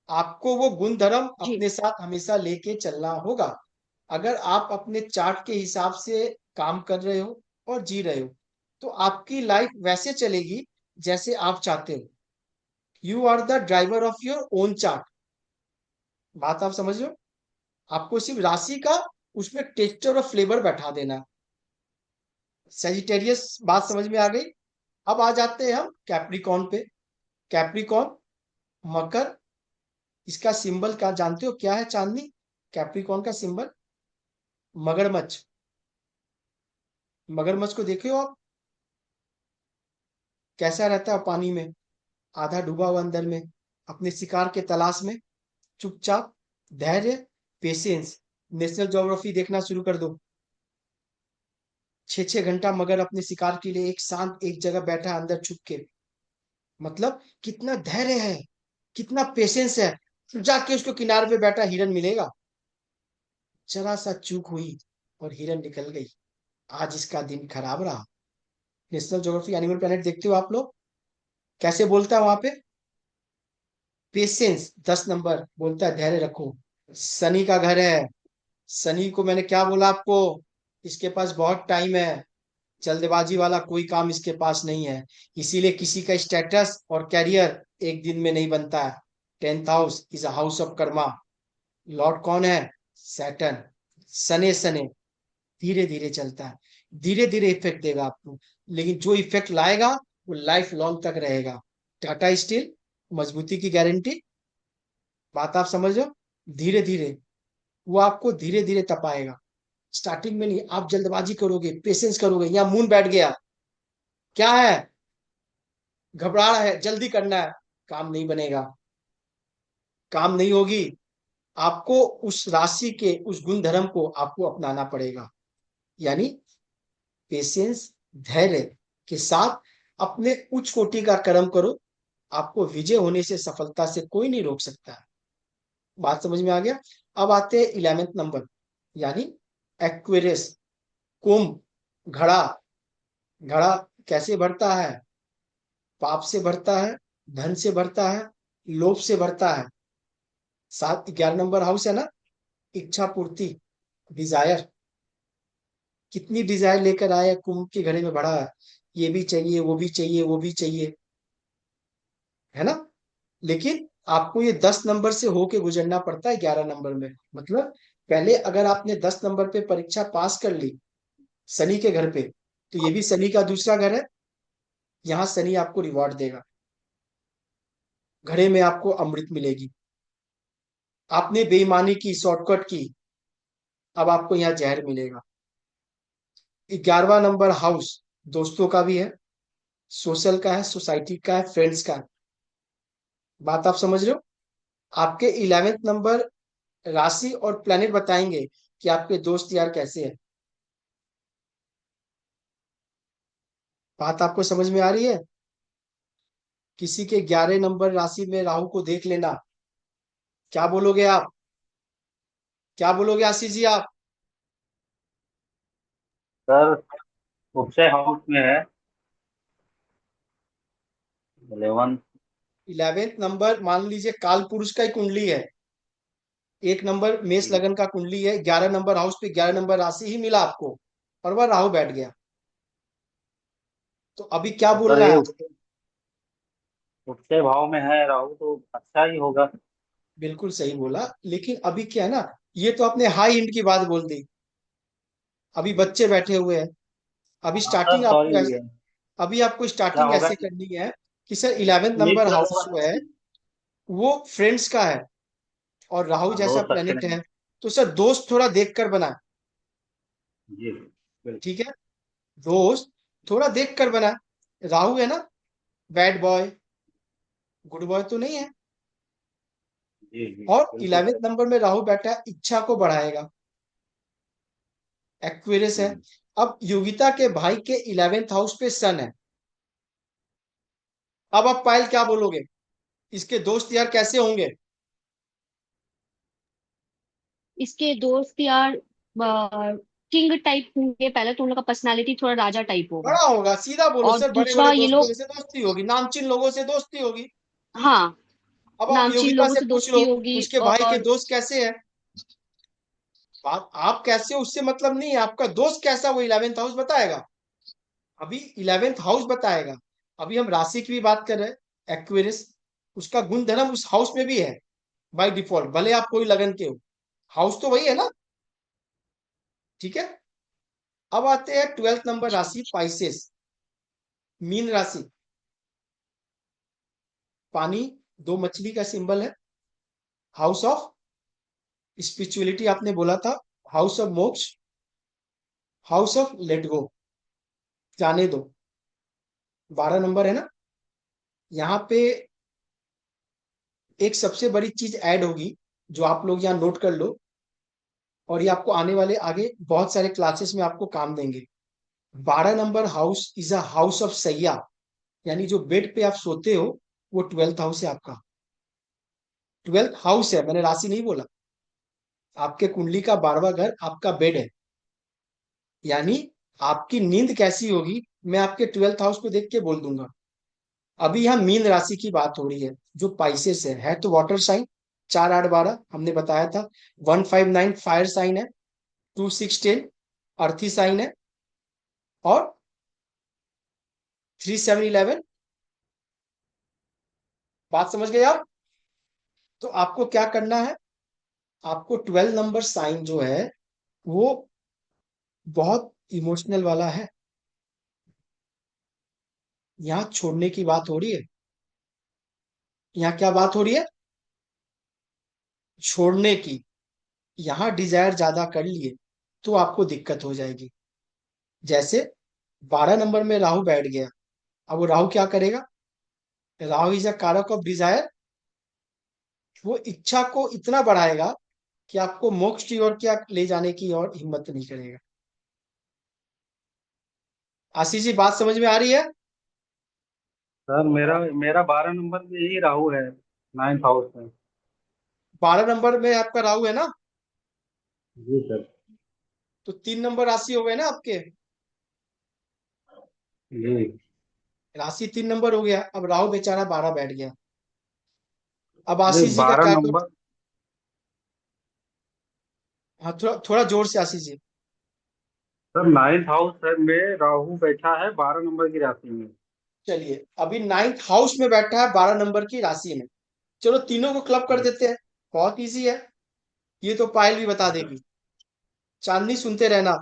Speaker 1: आपको वो गुण धर्म
Speaker 2: जी।
Speaker 1: अपने साथ हमेशा लेके चलना होगा। अगर आप अपने चार्ट के हिसाब से काम कर रहे हो और जी रहे हो, तो आपकी लाइफ वैसे चलेगी जैसे आप चाहते हो। You are the driver of your own chart. बात आप समझ रहे हो, आपको सिर्फ राशि का उसमें टेक्सचर और फ्लेवर बैठा देना। सेजिटेरियस बात समझ में आ गई। अब आ जाते हैं हम कैप्रिकॉन पे। कैप्रिकॉन मकर, इसका सिंबल क्या जानते हो, क्या है चांदनी? कैप्रिकॉर्न का सिंबल मगरमच्छ। मगरमच्छ को देखे हो आप, कैसा रहता है पानी में, आधा डूबा हुआ अंदर में, अपने शिकार के तलाश में, चुपचाप, धैर्य, पेशेंस। नेशनल ज्योग्राफी देखना शुरू कर दो। 6-6 घंटा मगर अपने शिकार के लिए एक शांत एक जगह बैठा है अंदर छुप के। मतलब कितना धैर्य है, कितना पेशेंस है। जाके उसको किनारे पे बैठा हिरन मिलेगा, जरा सा चूक हुई और हिरन निकल गई, आज इसका दिन खराब रहा। नेशनल ज्योग्राफी एनिमल प्लेनेट देखते हो आप लोग, कैसे बोलता है वहां पे, पेशेंस 10 नंबर बोलता है, धैर्य रखो। शनि का घर है, शनि को मैंने क्या बोला आपको, इसके पास बहुत टाइम है, जल्दबाजी वाला कोई काम इसके पास नहीं है, इसीलिए किसी का स्टेटस और कैरियर एक दिन में नहीं बनता है। 10th house is a house of Karma. Lord कौन है, सैटर्न। सने सने धीरे धीरे चलता है, धीरे धीरे इफेक्ट देगा आपको, लेकिन जो इफेक्ट लाएगा वो लाइफ लॉन्ग तक रहेगा। टाटा स्टील, मजबूती की गारंटी। बात आप समझ रहे हो, धीरे धीरे, वो आपको धीरे धीरे तपाएगा, स्टार्टिंग में नहीं। आप जल्दबाजी करोगे, पेशेंस करोगे, यहाँ मून बैठ गया, क्या है, घबरा रहा है, जल्दी करना है, काम नहीं बनेगा, काम नहीं होगी। आपको उस राशि के उस गुण धर्म को आपको अपनाना पड़ेगा, यानी पेशेंस, धैर्य के साथ अपने उच्च कोटि का कर्म करो, आपको विजय होने से, सफलता से कोई नहीं रोक सकता है। बात समझ में आ गया। अब आते हैं 11th नंबर, यानी एक्वेरियस, कुंभ, घड़ा। घड़ा कैसे भरता है, पाप से भरता है, धन से भरता है, लोभ से भरता है। 11 नंबर हाउस है ना, इच्छा पूर्ति, डिजायर। कितनी डिजायर लेकर आया, कुंभ के घड़े में भरा है, ये भी चाहिए, वो भी चाहिए, वो भी चाहिए, है ना। लेकिन आपको ये 10 नंबर से होके गुजरना पड़ता है 11 नंबर में। मतलब पहले अगर आपने 10 नंबर पे परीक्षा पास कर ली शनि के घर पे, तो ये भी शनि का दूसरा घर है, यहाँ शनि आपको रिवॉर्ड देगा, घड़े में आपको अमृत मिलेगी। आपने बेईमानी की, शॉर्टकट की, अब आपको यहाँ जहर मिलेगा। 11वां नंबर हाउस दोस्तों का भी है, सोशल का है, सोसाइटी का है, फ्रेंड्स का है। बात आप समझ रहे हो। आपके 11th नंबर राशि और प्लेनेट बताएंगे कि आपके दोस्त यार कैसे हैं। बात आपको समझ में आ रही है। किसी के 11 नंबर राशि में राहु को देख लेना, क्या बोलोगे आप, क्या बोलोगे आशीष जी आप।
Speaker 3: सर उपचय हाउस में है 11।
Speaker 1: 11th नंबर मान लीजिए काल पुरुष का ही कुंडली है, 1 नंबर मेष
Speaker 3: जी।
Speaker 1: लगन का कुंडली है, 11 नंबर हाउस पे 11 नंबर राशि ही मिला आपको, और वह राहु बैठ गया, तो अभी क्या
Speaker 3: तो
Speaker 1: बोल
Speaker 3: सर
Speaker 1: रहा
Speaker 3: ये
Speaker 1: है।
Speaker 3: उपचय भाव में है राहु तो अच्छा ही होगा।
Speaker 1: बिल्कुल सही बोला, लेकिन अभी क्या है ना, ये तो आपने हाई एंड की बात बोल दी, अभी बच्चे बैठे हुए हैं। अभी
Speaker 3: हाँ सर
Speaker 1: स्टार्टिंग आपको
Speaker 3: सॉरी।
Speaker 1: अभी आपको
Speaker 3: क्या
Speaker 1: स्टार्टिंग
Speaker 3: होगा,
Speaker 1: ऐसे करनी है कि सर 11वें
Speaker 3: मीट
Speaker 1: नंबर
Speaker 3: प्लस
Speaker 1: हाउस
Speaker 3: होगा।
Speaker 1: जो है वो फ्रेंड्स का है, और राहु
Speaker 3: हाँ
Speaker 1: जैसा
Speaker 3: दोस्त अच्छे
Speaker 1: प्लेनेट
Speaker 3: नहीं।
Speaker 1: है, तो सर दोस्त थोड़ा देख कर बना,
Speaker 3: जी बिल्कुल।
Speaker 1: ठीक है, दोस्त थोड़ा देख कर बना। राहु है ना, बैड बॉय, गुड बॉय तो नहीं है।
Speaker 3: जी जी
Speaker 1: और
Speaker 3: बिल्कुल
Speaker 1: 11वें
Speaker 3: सर।
Speaker 1: नंबर में राहु बैठा है, इच्छा को बढ़ाएगा, एक्वेरियस है।
Speaker 3: हम्म,
Speaker 1: अब योगिता के भाई के 11th हाउस पे सन है। अब आप पायल क्या बोलोगे, इसके दोस्त यार कैसे होंगे।
Speaker 2: इसके दोस्त यार किंग टाइप होंगे, पहले तो उन लोग का पर्सनालिटी थोड़ा राजा टाइप होगा।
Speaker 1: बड़ा होगा, सीधा बोलो
Speaker 2: और
Speaker 1: सर, बड़े
Speaker 2: दूसरा
Speaker 1: बड़े
Speaker 2: ये
Speaker 1: दोस्तों
Speaker 2: लोग,
Speaker 1: से दोस्ती होगी, नामचीन लोगों से दोस्ती होगी।
Speaker 2: हाँ,
Speaker 1: अब आप
Speaker 2: नामचीन
Speaker 1: योगिता
Speaker 2: लोगों
Speaker 1: से
Speaker 2: से
Speaker 1: पूछ लो
Speaker 2: दोस्ती होगी।
Speaker 1: उसके भाई के
Speaker 2: और
Speaker 1: दोस्त कैसे हैं। आप कैसे हो उससे मतलब नहीं है, आपका दोस्त कैसा वो 11th हाउस बताएगा, अभी 11th हाउस बताएगा। अभी हम राशि की भी बात कर रहे हैं, एक्वेरियस, उसका गुण धर्म उस हाउस में भी है बाय डिफॉल्ट, भले आप कोई लगन के हो, हाउस तो वही है ना, ठीक है। अब आते हैं 12th नंबर राशि पाइसेस, मीन राशि, पानी, दो मछली का सिंबल है, हाउस ऑफ स्पिरिचुअलिटी आपने बोला था, हाउस ऑफ मोक्ष, हाउस ऑफ लेट गो, जाने दो। 12 नंबर है ना, यहाँ पे एक सबसे बड़ी चीज ऐड होगी जो आप लोग यहाँ नोट कर लो, और ये आपको आने वाले आगे बहुत सारे क्लासेस में आपको काम देंगे। 12 number house is a house of सैया, यानी जो बेड पे आप सोते हो वो 12th हाउस है आपका। 12th हाउस है, मैंने राशि नहीं बोला। आपके कुंडली का 12वां घर आपका बेड है, यानी आपकी नींद कैसी होगी मैं आपके 12th हाउस को देख के बोल दूंगा। अभी यहाँ मीन राशि की बात हो रही है, जो पाइसेस है तो वाटर साइन। 4 8 12 हमने बताया था। 1 5 9 फायर साइन है। 2 6 10 अर्थी साइन है। और 3 7 11, बात समझ गए आप? तो आपको क्या करना है, आपको 12 नंबर साइन जो है वो बहुत इमोशनल वाला है। यहाँ छोड़ने की बात हो रही है। यहाँ क्या बात हो रही है? छोड़ने की। यहाँ डिजायर ज्यादा कर लिए तो आपको दिक्कत हो जाएगी। जैसे 12 नंबर में राहु बैठ गया, अब वो राहु क्या करेगा? राहु इज अ कारक ऑफ डिजायर। वो इच्छा को इतना बढ़ाएगा कि आपको मोक्ष की ओर क्या ले जाने की और हिम्मत नहीं करेगा। आशीष जी, बात समझ में आ रही है?
Speaker 3: सर मेरा मेरा 12 नंबर में ही राहु है, 9th हाउस में।
Speaker 1: 12 नंबर में आपका राहु है ना,
Speaker 3: जी सर।
Speaker 1: तो 3 नंबर राशि हो गए ना आपके।
Speaker 3: जी।
Speaker 1: राशि 3 नंबर हो गया, अब राहु बेचारा 12 बैठ गया। अब
Speaker 3: नहीं,
Speaker 1: आशीष जी का
Speaker 3: बारह
Speaker 1: क्या कर।
Speaker 3: नंबर
Speaker 1: हाँ, थोड़ा थोड़ा जोर से Ashish ji.
Speaker 3: Sir 9th house है में राहु बैठा है 12 नंबर की राशि में।
Speaker 1: चलिए, अभी 9th हाउस में बैठा है 12 नंबर की राशि में। चलो तीनों को क्लब कर
Speaker 3: जी।
Speaker 1: देते हैं, बहुत इजी है। ये तो पायल भी बता
Speaker 3: जी
Speaker 1: देगी। चांदनी सुनते रहना।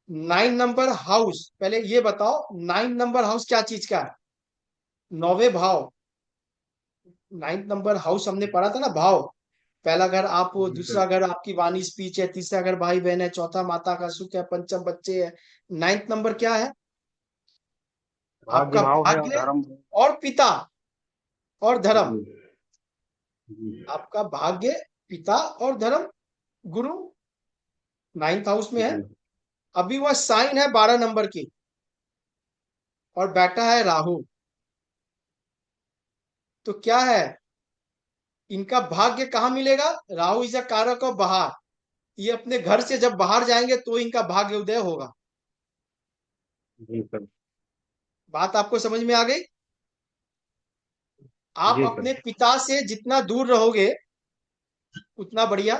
Speaker 1: 9 नंबर हाउस, पहले ये बताओ 9 नंबर हाउस क्या चीज का है? 9वें भाव। 9th नंबर हाउस हमने पढ़ा था ना, भाव। पहला घर आप हो,
Speaker 3: सर।
Speaker 1: दूसरा घर आपकी वाणी स्पीच है, तीसरा घर भाई बहन है, चौथा माता का सुख है, पंचम बच्चे है। 9th नंबर क्या है?
Speaker 3: भाग्य
Speaker 1: आपका
Speaker 3: भाव है और
Speaker 1: भाग्य
Speaker 3: धर्म।
Speaker 1: और पिता और धर्म।
Speaker 3: जी। जी।
Speaker 1: आपका भाग्य, पिता और धर्म, गुरु 9th हाउस में है।
Speaker 3: जी।
Speaker 1: अभी वह साइन है 12 नंबर की, और बैठा है राहु। तो क्या है, इनका भाग्य कहाँ मिलेगा? राहु इज अ कारक ऑफ बाहर। ये अपने घर से जब बाहर जाएंगे तो इनका भाग्य उदय होगा।
Speaker 3: जी सर।
Speaker 1: बात आपको समझ में आ गई? आप
Speaker 3: जी
Speaker 1: अपने
Speaker 3: सर।
Speaker 1: पिता से जितना दूर रहोगे उतना बढ़िया।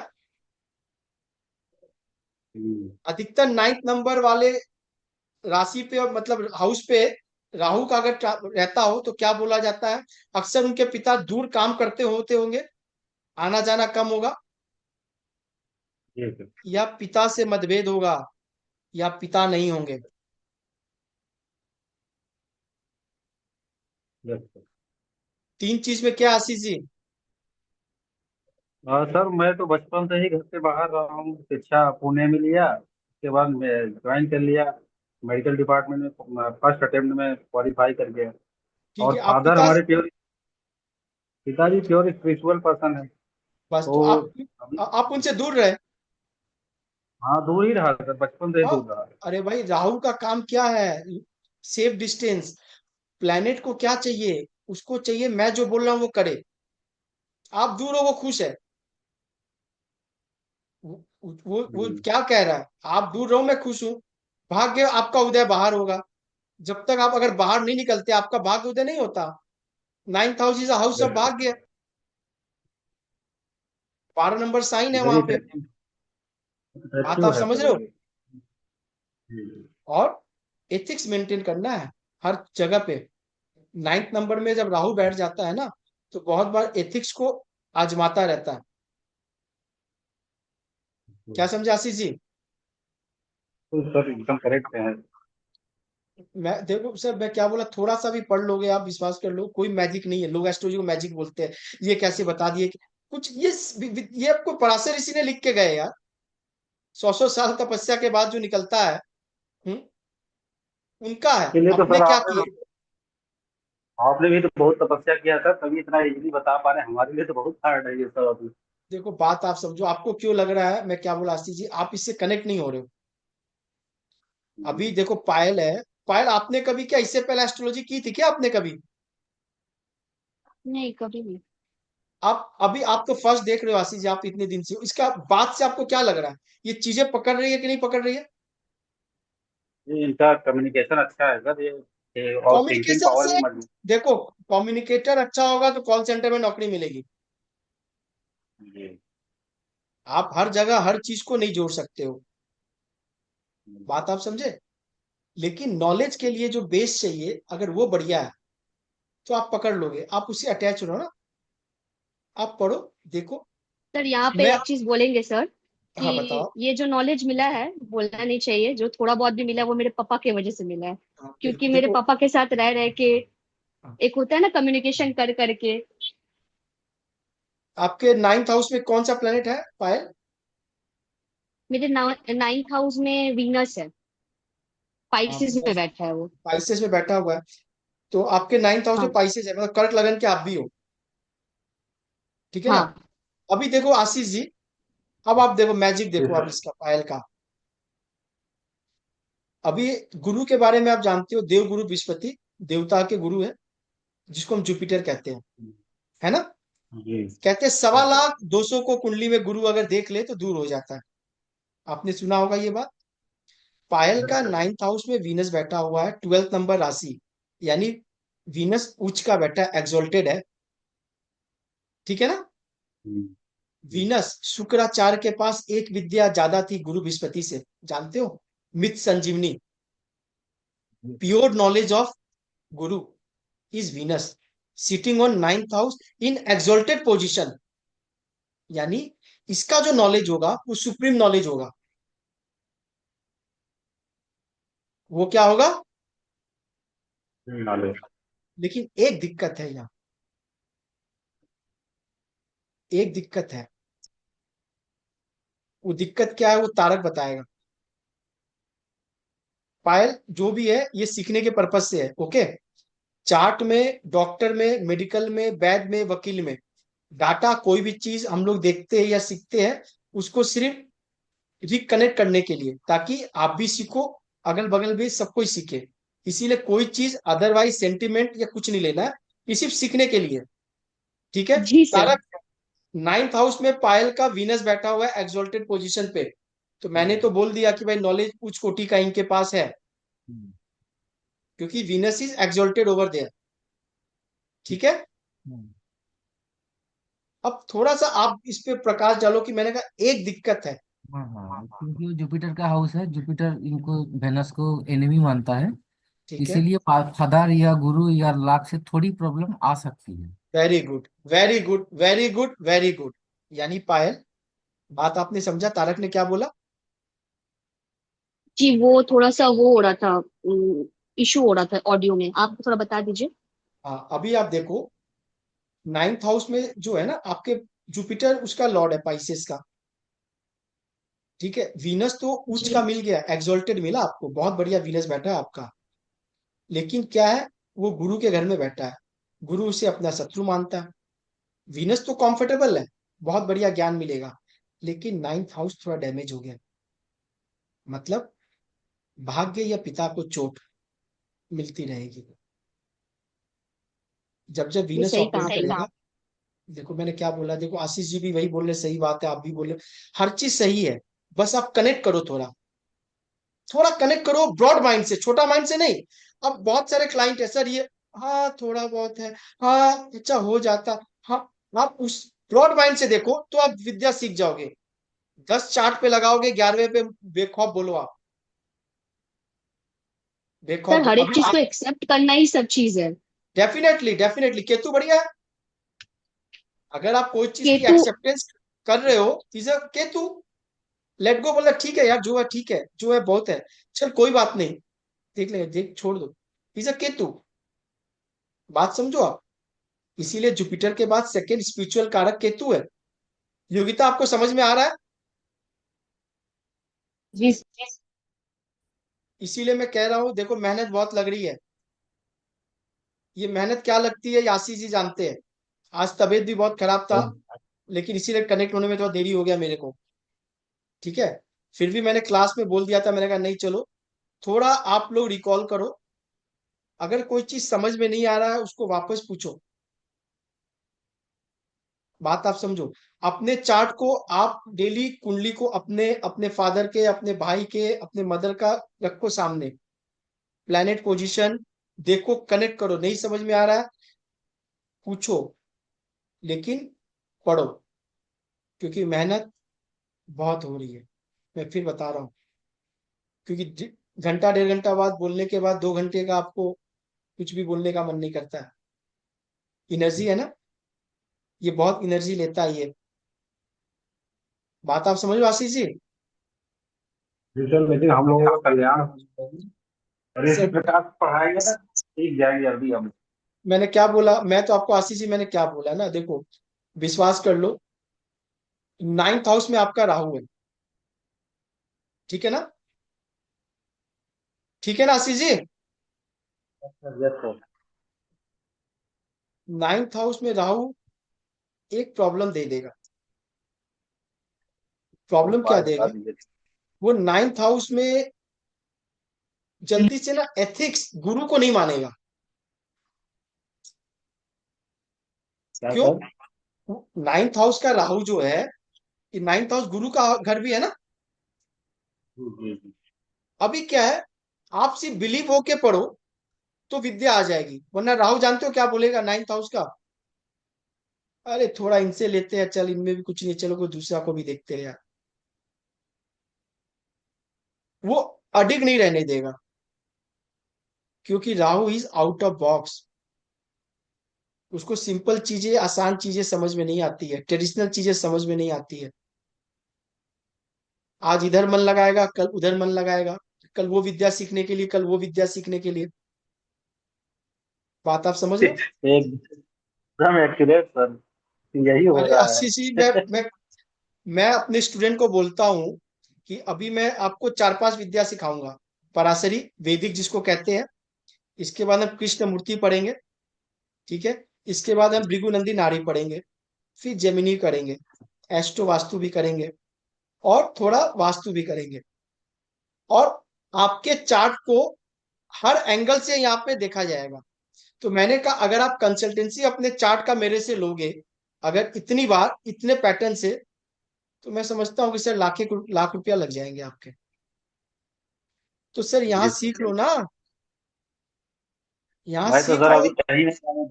Speaker 3: जी।
Speaker 1: अधिकतर 9th नंबर वाले राशि पे और मतलब हाउस पे राहु का अगर रहता हो तो क्या बोला जाता है? अक्सर उनके पिता दूर काम करते होते होंगे, आना जाना कम होगा,
Speaker 3: जी सर।
Speaker 1: या पिता से मतभेद होगा, या पिता नहीं होंगे।
Speaker 3: Yes sir.
Speaker 1: 3 चीज में क्या आशीष जी?
Speaker 3: सर मैं तो बचपन से ही घर से बाहर रहा हूँ, शिक्षा पुणे में लिया, उसके बाद मैं ज्वाइन कर लिया मेडिकल डिपार्टमेंट में, फर्स्ट अटेम्प्ट में क्वालिफाई कर गया।
Speaker 1: ठीक
Speaker 3: और
Speaker 1: है, आप
Speaker 3: फादर
Speaker 1: पिता।
Speaker 3: हमारे प्योर, पिताजी प्योर स्पिरिचुअल पर्सन है।
Speaker 1: बस
Speaker 3: तो
Speaker 1: तो
Speaker 3: अभी,
Speaker 1: आप उनसे दूर रहे।
Speaker 3: हाँ दूर ही रहा सर, बचपन से ही
Speaker 1: हाँ,
Speaker 3: दूर रहा।
Speaker 1: अरे भाई राहु का काम क्या है? Safe distance. प्लेनेट को क्या चाहिए? उसको चाहिए मैं जो बोल रहा हूँ वो करे। आप दूर हो वो खुश है। वो
Speaker 3: जी।
Speaker 1: क्या कह रहा है? आप दूर रहो मैं खुश हूं। भाग्य आपका उदय बाहर होगा। जब तक आप अगर बाहर नहीं निकलते आपका भाग्य उदय नहीं होता। 9th house is house of
Speaker 3: yes sir.
Speaker 1: भाग्य। 12 नंबर साइन है
Speaker 3: वेरी
Speaker 1: वहां पे। बात
Speaker 3: अट्रैक्टिव
Speaker 1: आप
Speaker 3: है
Speaker 1: समझ
Speaker 3: सर
Speaker 1: रहे हो?
Speaker 3: ये। जी।
Speaker 1: और एथिक्स मेंटेन करना है हर जगह पे। 9th नंबर में जब राहु बैठ जाता है ना, तो बहुत बार एथिक्स को आजमाता रहता है। क्या समझे आशीष जी?
Speaker 3: तो सर एकदम करेक्ट है।
Speaker 1: मैं देखो सर, मैं क्या बोला, थोड़ा सा भी पढ़ लोगे आप, विश्वास कर लो, कोई मैजिक नहीं है। लोग एस्ट्रोलॉजी को मैजिक बोलते हैं, ये कैसे बता दिए कुछ, ये आपको पराशर ऋषि ने लिख के गए यार। 100 साल तपस्या के बाद जो निकलता है, हम्म, उनका है,
Speaker 3: इसके लिए तो
Speaker 1: अपने
Speaker 3: सर
Speaker 1: क्या
Speaker 3: आपने
Speaker 1: किए।
Speaker 3: तो आपने भी तो बहुत तपस्या किया था, तभी इतना इजीली बता पा रहे हैं। हमारे लिए तो बहुत हार्ड है ये सब अभी।
Speaker 1: देखो बात आप समझो, आपको क्यों लग रहा है, मैं क्या बोला आशीष जी, आप इससे कनेक्ट नहीं हो रहे हो। अभी देखो पायल है, पायल आपने कभी क्या इससे पहले एस्ट्रोलॉजी की थी क्या आपने कभी?
Speaker 2: नहीं, कभी नहीं।
Speaker 1: आप अभी, आप तो फर्स्ट देख रहे हो आशीष जी, आप इतने दिन से, इसका बात से आपको क्या लग रहा है, ये चीजें पकड़ रही है कि नहीं पकड़ रही है?
Speaker 3: ये इनका कम्युनिकेशन अच्छा है सर, और थिंकिंग
Speaker 1: कम्युनिकेशन
Speaker 3: पावर भी
Speaker 1: से,
Speaker 3: मजबूत
Speaker 1: देखो, कम्युनिकेटर अच्छा होगा तो कॉल सेंटर में नौकरी मिलेगी।
Speaker 3: है। जी।
Speaker 1: आप हर जगह हर चीज को नहीं जोड़ सकते हो,
Speaker 3: हम्म।
Speaker 1: बात आप समझे। लेकिन नॉलेज के लिए जो बेस चाहिए, अगर वो बढ़िया है तो आप पकड़ लोगे, आप उससे अटैच हो ना। आप पढ़ो, देखो।
Speaker 2: सर यहाँ पे
Speaker 1: मैं,
Speaker 2: एक चीज बोलेंगे सर,
Speaker 1: हाँ
Speaker 2: कि
Speaker 1: बताओ।
Speaker 2: ये जो नॉलेज मिला है, बोलना नहीं चाहिए, जो थोड़ा बहुत भी मिला है वो मेरे पापा की वजह से मिला है।
Speaker 1: हाँ,
Speaker 2: क्योंकि
Speaker 1: बिल्कुल
Speaker 2: मेरे
Speaker 1: देखो।
Speaker 2: पापा के साथ रह रह के
Speaker 1: हाँ,
Speaker 2: एक होता है ना कम्युनिकेशन कर करके।
Speaker 1: आपके नाइन्थ हाउस में कौन सा प्लेनेट है पायल?
Speaker 2: मेरे नाइन्थ हाउस में वीनस है,
Speaker 1: हाँ,
Speaker 2: स्पाइसेस में बैठा है वो।
Speaker 1: पाइसेस में बैठा हुआ है। तो आपके नाइन्थ हाउस में
Speaker 2: हाँ।
Speaker 1: पाइसेस है, मतलब कर्क लगन के आप भी हो, ठीक है ना।
Speaker 2: हाँ।
Speaker 1: अभी देखो आशीष जी, अब आप देखो मैजिक,
Speaker 3: जी
Speaker 1: देखो आप
Speaker 3: सर।
Speaker 1: इसका पायल का। अभी गुरु के बारे में आप जानते हो, देव गुरु बृहस्पति देवता के गुरु है, जिसको हम जुपिटर कहते हैं, है ना।
Speaker 3: जी।
Speaker 1: कहते हैं सवा
Speaker 3: हाँ सर।
Speaker 1: लाख 200 को कुंडली में गुरु अगर देख ले तो दूर हो जाता है। आपने सुना होगा ये बात। पायल का नाइन्थ हाउस में वीनस बैठा हुआ है, 12th नंबर राशि, यानी वीनस उच्च का बैठा है, एक्सोल्टेड है, ठीक है ना।
Speaker 3: हम्म।
Speaker 1: वीनस शुक्राचार्य के पास एक विद्या ज्यादा थी गुरु बृहस्पति से, जानते हो, मित संजीवनी, pure knowledge of Guru is Venus sitting on ninth house in exalted position, यानी इसका जो नॉलेज होगा वो सुप्रीम नॉलेज होगा। वो क्या होगा?
Speaker 3: नॉलेज।
Speaker 1: लेकिन एक दिक्कत है यहाँ, एक दिक्कत है। वो दिक्कत क्या है वो तारक बताएगा। पायल जो भी है ये सीखने के पर्पज से है, ओके। चार्ट में, डॉक्टर में, मेडिकल में, वैद में, वकील में, डाटा कोई भी चीज हम लोग देखते हैं या सीखते हैं, उसको सिर्फ रिकनेक्ट करने के लिए, ताकि आप भी सीखो, अगल बगल भी सब कोई सीखे। इसीलिए कोई चीज अदरवाइज सेंटिमेंट या कुछ नहीं लेना है, ये सिर्फ सीखने के लिए, ठीक है।
Speaker 2: जी सर।
Speaker 1: तारक, नाइन्थ हाउस में पायल का वीनस बैठा हुआ है एक्सोल्टेड पोजीशन पे, तो मैंने तो बोल दिया कि भाई नॉलेज उच्च कोटि का इनके पास है, क्योंकि Venus is exalted over there, ठीक है। अब थोड़ा सा आप इस पे प्रकाश डालो कि मैंने कहा एक दिक्कत है।
Speaker 5: हाँ हाँ, क्योंकि वो जुपिटर का हाउस है। जुपिटर इनको वेनस को एनिमी मानता है।
Speaker 1: ठीक है,
Speaker 5: इसीलिए फादर या गुरु या लाख से थोड़ी प्रॉब्लम आ सकती है।
Speaker 1: Very good, very good, very good, very good. यानी पायल, बात आपने समझा, तारक ने क्या बोला।
Speaker 2: जी, वो थोड़ा सा वो हो रहा था, इशू हो रहा था ऑडियो में, आप थोड़ा बता दीजिए।
Speaker 1: हाँ, अभी आप देखो, नाइन्थ हाउस में जो है ना आपके, जुपिटर उसका लॉर्ड है पाइसेस का, ठीक है। वीनस तो उच्च का
Speaker 2: जी।
Speaker 1: मिल गया, एक्सोल्टेड मिला आपको, बहुत बढ़िया वीनस बैठा है आपका। लेकिन क्या है, वो गुरु के घर में बैठा है, गुरु उसे अपना शत्रु मानता है। वीनस तो कंफर्टेबल है, बहुत बढ़िया ज्ञान मिलेगा, लेकिन नाइन्थ हाउस थोड़ा डैमेज हो गया, मतलब भाग्य या पिता को चोट मिलती रहेगी जब जब
Speaker 2: ये
Speaker 1: वीनस
Speaker 2: सही
Speaker 1: ऑपरेट
Speaker 2: कहा आपने।
Speaker 1: करेगा। देखो मैंने क्या बोला, देखो आशीष जी भी वही बोल रहे, सही बात है, आप भी बोल रहे, हर चीज सही है। बस आप कनेक्ट करो, थोड़ा थोड़ा कनेक्ट करो, ब्रॉड माइंड से, छोटा माइंड से नहीं। अब बहुत सारे क्लाइंट है सर, ये हाँ थोड़ा बहुत है, हाँ अच्छा हो जाता, हाँ। आप उस ब्रॉड माइंड से देखो तो आप विद्या सीख जाओगे। 10 चार्ट पे लगाओगे, 11वें पे बेखौफ बोलो आप,
Speaker 2: सर,
Speaker 1: बेखौफ
Speaker 2: हर एक
Speaker 1: अभी
Speaker 2: चीज
Speaker 1: आप।
Speaker 2: को एक्सेप्ट करना ही सब चीज है।
Speaker 1: डेफिनेटली डेफिनेटली, केतु बढ़िया है। अगर आप कोई चीज की
Speaker 2: केतु।
Speaker 1: एक्सेप्टेंस कर रहे हो, इसे केतु, लेट गो, बोला ठीक है यार, जो है ठीक है, जो है बहुत है, चल कोई बात नहीं। देख ले, देख, छोड़ दो, इज अ केतु। बात समझो आप, इसीलिए जुपिटर के बाद सेकंड स्पिरिचुअल कारक केतु है। योगिता आपको समझ में आ रहा है?
Speaker 2: जी
Speaker 1: इसीलिए मैं कह रहा हूं, देखो मेहनत बहुत लग रही है। ये मेहनत क्या लगती है, ये आशीष जी जानते हैं। आज तबीयत भी बहुत खराब था, लेकिन इसीलिए कनेक्ट होने में थोड़ा देरी हो गया मेरे को। ठीक है, फिर भी मैंने क्लास में बोल दिया था, मैंने कहा नहीं चलो, थोड़ा आप लोग रिकॉल करो। अगर कोई चीज समझ में नहीं आ रहा है उसको वापस पूछो। बात आप समझो। अपने चार्ट को आप डेली कुंडली को अपने अपने फादर के, अपने भाई के, अपने मदर का रखो सामने, प्लैनेट पोजीशन देखो, कनेक्ट करो। नहीं समझ में आ रहा है पूछो, लेकिन पढ़ो, क्योंकि मेहनत बहुत हो रही है। मैं फिर बता रहा हूँ, क्योंकि घंटा 1.5 घंटा बाद बोलने के बाद 2 घंटे का आपको कुछ भी बोलने का मन नहीं करता है। एनर्जी है ना, ये बहुत एनर्जी लेता है ये। बात आप समझ लो आशीष जी।
Speaker 3: बिल्कुल, लेकिन हम लोगों का कल्याण होना चाहिए। और इसी
Speaker 1: सर,
Speaker 3: प्रकार से पढ़ाएंगे ना, सीख जाएंगे जल्दी हम।
Speaker 1: मैंने क्या बोला, मैं तो आपको आशीष जी मैंने क्या बोला ना, देखो, विश्वास कर लो, 9th हाउस में आपका राहु है। ठीक है ना? ठीक है ना Ashish ji?
Speaker 3: Yes sir.
Speaker 1: 9th house में राहु एक प्रॉब्लम दे देगा। प्रॉब्लम क्या
Speaker 3: उपाय बता
Speaker 1: देगा?
Speaker 3: दीजिए।
Speaker 1: वो 9th हाउस में जल्दी से ना एथिक्स, गुरु को नहीं मानेगा।
Speaker 3: क्या
Speaker 1: क्यों?
Speaker 3: सर?
Speaker 1: 9th हाउस का राहु जो है, ये 9th हाउस गुरु का घर भी है ना।
Speaker 3: जी जी जी।
Speaker 1: अभी क्या है, आप सिर्फ बिलीव होके पढ़ो तो विद्या आ जाएगी, वरना राहु जानते हो क्या बोलेगा 9th हाउस का? अरे थोड़ा इनसे लेते हैं, चल इनमें भी कुछ नहीं, चलो कोई दूसरा को भी देखते हैं यार। वो अडिग नहीं रहने देगा, क्योंकि Rahu is out of box. उसको सिंपल चीजें, आसान चीजें समझ में नहीं आती है, ट्रेडिशनल चीजें समझ में नहीं आती है। आज इधर मन लगाएगा, कल उधर मन लगाएगा, कल वो विद्या सीखने के लिए, कल वो विद्या सीखने के लिए। बात आप समझ रहे हो?
Speaker 3: एकदम एक्यूरेट सर, यही हो
Speaker 1: अरे
Speaker 3: रहा है।
Speaker 1: आशीष जी, मैं अपने स्टूडेंट को बोलता हूँ कि अभी मैं आपको 4-5 विद्या सिखाऊंगा। पराशरी वैदिक जिसको कहते हैं, इसके बाद हम कृष्ण मूर्ति पढ़ेंगे। ठीक है, इसके बाद हम भृगुनंदी नाड़ी पढ़ेंगे, फिर जेमिनी करेंगे, एस्ट्रो वास्तु भी करेंगे, और थोड़ा वास्तु भी करेंगे। और आपके चार्ट को हर एंगल से यहाँ पे देखा जाएगा। तो मैंने कहा अगर आप कंसल्टेंसी अपने चार्ट का मेरे से लोगे, अगर इतनी बार इतने पैटर्न से, तो मैं समझता हूँ कि सर लाख रुपया लग जाएंगे आपके। तो सर यहाँ
Speaker 3: जी
Speaker 1: सीख
Speaker 3: सर।
Speaker 1: लो ना, यहाँ
Speaker 3: मैं तो
Speaker 1: सीख
Speaker 3: सर
Speaker 1: लो।
Speaker 3: अभी कहीं नहीं जाना,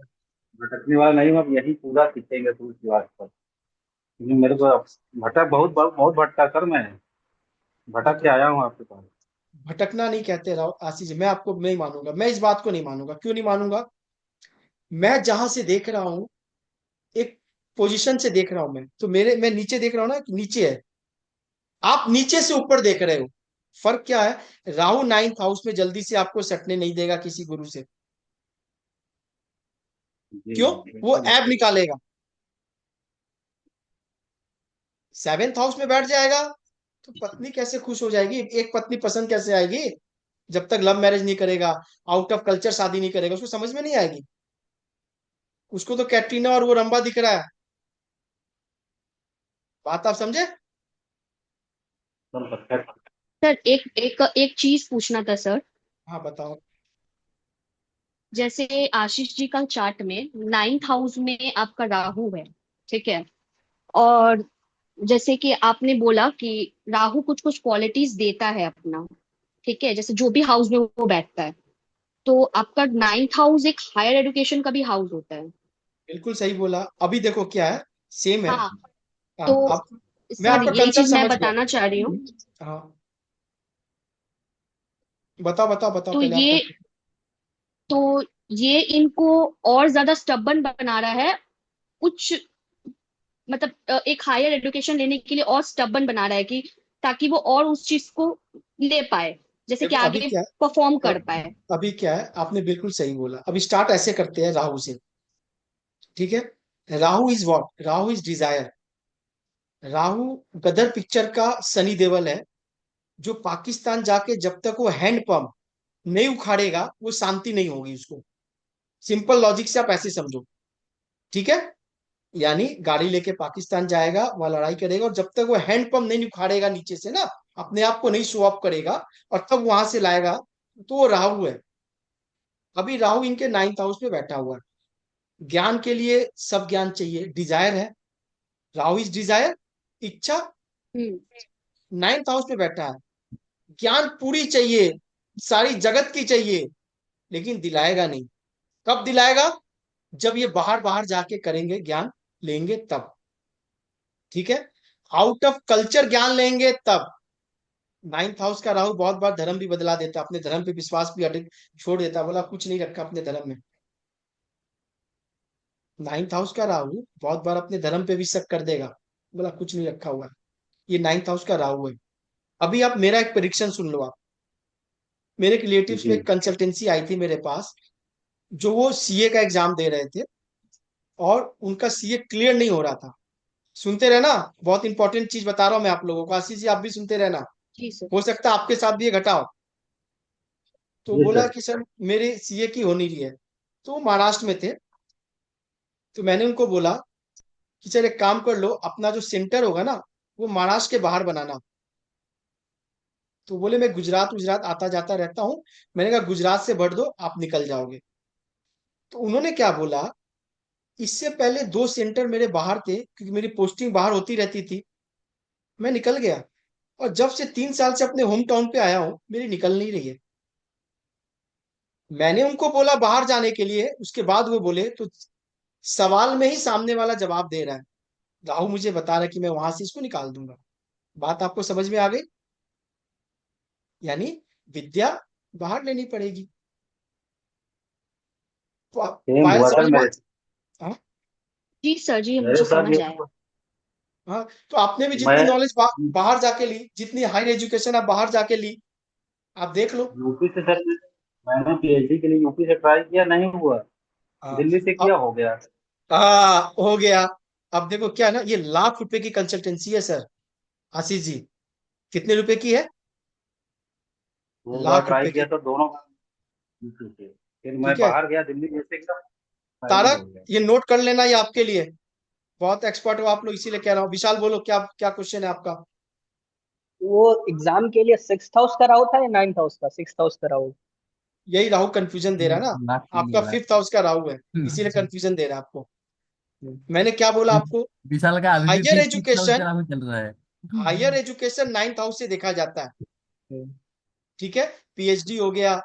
Speaker 3: भटकने वाला नहीं हूँ। अब यही पूरा सीखेंगे सूर्य क्लास पर, क्योंकि मेरे को भटक बहुत बहुत बहुत भटका सर। मैं भटक के
Speaker 1: देखो,
Speaker 3: आया हूँ आपके पास।
Speaker 1: भटकना नहीं कहते रहो आशीष जी, मैं आपको नहीं मानूंगा, मैं इस बात को नहीं मानूंगा। क्यों नहीं मानूंगा? मैं जहां से देख रहा हूँ, एक पोजीशन से देख रहा हूं, मैं नीचे देख रहा हूँ ना, नीचे है, आप नीचे से ऊपर देख रहे हो। फर्क क्या है, राहु 9th हाउस में जल्दी से आपको सटने नहीं देगा किसी गुरु से।
Speaker 3: जी
Speaker 1: क्यों? वो
Speaker 3: बिल्कुल।
Speaker 1: ऐब निकालेगा। 7th हाउस में बैठ जाएगा, तो पत्नी कैसे खुश हो जाएगी, एक पत्नी पसंद कैसे आएगी जब तक लव मैरिज नहीं करेगा, आउट ऑफ कल्चर शादी नहीं करेगा, उसको समझ में नहीं आएगी। उसको तो कैटरीना और वो रंबा दिख रहा है। बात आप समझे?
Speaker 2: सर, एक एक एक चीज पूछना था सर।
Speaker 1: हाँ बताओ।
Speaker 2: जैसे आशीष जी का चार्ट में 9th हाउस में आपका राहु है, ठीक है। और जैसे कि आपने बोला कि राहु कुछ कुछ क्वालिटीज देता है अपना, ठीक है, जैसे जो भी हाउस में वो बैठता है। तो आपका 9th हाउस एक हायर एजुकेशन का भी हाउस होता है।
Speaker 1: बिल्कुल सही बोला। अभी देखो क्या है, सेम है।
Speaker 2: हाँ।
Speaker 1: हाँ,
Speaker 2: तो
Speaker 1: आप, मैं
Speaker 2: सर
Speaker 1: आपका
Speaker 2: यही
Speaker 1: कंसर्न
Speaker 2: चीज मैं
Speaker 1: समझ गया।
Speaker 2: बताना चाह रही हूँ।
Speaker 1: हाँ, बताओ बताओ बताओ
Speaker 2: तो
Speaker 1: पहले आपका।
Speaker 2: तो ये इनको और ज्यादा स्टबन बना रहा है। कुछ मतलब एक हायर एजुकेशन लेने के लिए और स्टबन बना रहा है कि ताकि वो और उस चीज को ले पाए। जैसे कि
Speaker 1: देखो अभी
Speaker 2: आगे
Speaker 1: क्या
Speaker 2: परफॉर्म
Speaker 1: है,
Speaker 2: कर पाए।
Speaker 1: अभी क्या है, आपने बिल्कुल सही बोला। अभी स्टार्ट ऐसे करते हैं राहु से, ठीक है। Rahu is what? Rahu is desire. Rahu Gadar picture का सनी देओल है, जो पाकिस्तान जाके जब तक वो हैंड पंप नहीं उखाड़ेगा वो शांति नहीं होगी उसको। सिंपल लॉजिक से आप ऐसे समझो, ठीक है। यानी गाड़ी लेके पाकिस्तान जाएगा, वहां लड़ाई करेगा, और जब तक वो हैंड पंप नहीं उखाड़ेगा नीचे से ना, अपने आप को नहीं शो ऑफ करेगा, और तब वहां से लाएगा, तो वो राहु है। अभी राहु इनके 9th हाउस में बैठा हुआ है। ज्ञान के लिए सब ज्ञान चाहिए, डिजायर है। राहु इज डिजायर, इच्छा।
Speaker 2: हम्म।
Speaker 1: 9th हाउस में बैठा है, ज्ञान पूरी चाहिए, सारी जगत की चाहिए, लेकिन दिलाएगा नहीं। कब दिलाएगा? जब ये बाहर बाहर जाके करेंगे, ज्ञान लेंगे तब, ठीक है। आउट ऑफ कल्चर ज्ञान लेंगे तब। 9th हाउस का राहु बहुत बार धर्म भी बदला देता, अपने धर्म पे विश्वास भी अडिग छोड़ देता, बोला कुछ नहीं रखा अपने धर्म में। 9th हाउस का राहु बहुत बार अपने धर्म पे भी शक कर देगा, बोला कुछ नहीं रखा हुआ है। ये 9th हाउस का राहु है। अभी आप मेरा एक प्रिडिक्शन सुन लो आप। मेरे रिलेटिव्स में
Speaker 3: जी।
Speaker 1: एक कंसल्टेंसी आई थी मेरे पास, जो वो सीए का एग्जाम दे रहे थे, और उनका सीए क्लियर नहीं हो रहा था। सुनते रहना, बहुत इंपॉर्टेंट चीज बता रहा हूं मैं आप लोगों को, आशीष जी आप भी सुनते रहना,
Speaker 2: जी सर।
Speaker 1: हो सकता है आपके साथ भी ये घटा हो। तो
Speaker 3: जी
Speaker 1: बोला
Speaker 3: सर।
Speaker 1: कि सर मेरे सीए की हो नहीं रही है। तो वो महाराष्ट्र में थे। तो मैंने उनको बोला कि सर एक काम कर लो, अपना जो सेंटर होगा ना, वो महाराष्ट्र के बाहर बनाना। तो बोले मैं गुजरात गुजरात आता जाता रहता हूँ। मैंने कहा गुजरात से भर दो, आप निकल जाओगे। तो उन्होंने क्या बोला, इससे पहले 2 सेंटर मेरे बाहर थे, क्योंकि मेरी पोस्टिंग बाहर होती रहती थी, मैं निकल गया। और जब से 3 साल से अपने होम टाउन पे आया हूं, मेरी निकल नहीं रही है। मैंने उनको बोला बाहर जाने के लिए, उसके बाद वो बोले, तो सवाल में ही सामने वाला जवाब दे रहा है। राहु मुझे बता रहा है कि मैं वहां से इसको निकाल दूंगा। बात आपको समझ में आ गई? यानी विद्या बाहर लेनी पड़ेगी।
Speaker 3: सेम
Speaker 1: पायल
Speaker 3: हुआ
Speaker 1: समझ
Speaker 3: सर
Speaker 1: में
Speaker 3: मेरे
Speaker 1: हाँ।
Speaker 2: जी सर, जी
Speaker 3: मेरे
Speaker 2: मुझे
Speaker 3: साथ
Speaker 2: समझ
Speaker 3: ये
Speaker 2: आया।
Speaker 3: हुआ।
Speaker 1: हाँ, तो आपने भी जितनी
Speaker 3: मैं
Speaker 1: नॉलेज बाहर जाके ली, जितनी हायर एजुकेशन आप बाहर जाके ली, आप देख लो।
Speaker 3: यूपी से सर, मैंने पीएचडी के लिए यूपी से ट्राई किया, नहीं हुआ।
Speaker 1: हाँ,
Speaker 3: दिल्ली से किया,
Speaker 1: अब
Speaker 3: हो गया।
Speaker 1: हो गया। अब देखो क्या है ना, ये लाख रुपए की कंसल्टेंसी है सर, आशीष जी। कितने रुपए की है?
Speaker 3: दो बार
Speaker 1: लाख
Speaker 3: ट्राई
Speaker 1: रुपए
Speaker 3: किया
Speaker 1: की,
Speaker 3: तो दोनों बार यूपी से। फिर मैं
Speaker 1: ठीक है।
Speaker 3: बाहर गया दिल्ली, जैसे एकदम फाइनल
Speaker 1: तारक,
Speaker 3: हो गया।
Speaker 1: ये नोट कर लेना, ये आपके लिए। बहुत एक्सपर्ट हो आप लोग, इसीलिए कह रहा हूँ। विशाल बोलो, क्या क्या क्वेश्चन है आपका?
Speaker 6: वो एग्जाम के लिए 6th हाउस का राहु था या 9th हाउस का? 6th हाउस का राहु।
Speaker 1: यही राहु कंफ्यूजन दे रहा है ना।
Speaker 5: लाख के लिए
Speaker 1: आपका
Speaker 5: लाख
Speaker 1: 5th हाउस का राहु है, इसीलिए
Speaker 5: के
Speaker 1: कंफ्यूजन दे रहा है आपको। मैंने क्या बोला
Speaker 5: लिए।
Speaker 1: आपको?
Speaker 5: विशाल का अभी भी
Speaker 1: higher
Speaker 5: fifth six house
Speaker 1: education,
Speaker 5: का राहु चल रहा है।
Speaker 1: हायर एजुकेशन 9th हाउस से देखा जाता है, ठीक है। पीएचडी हो गया,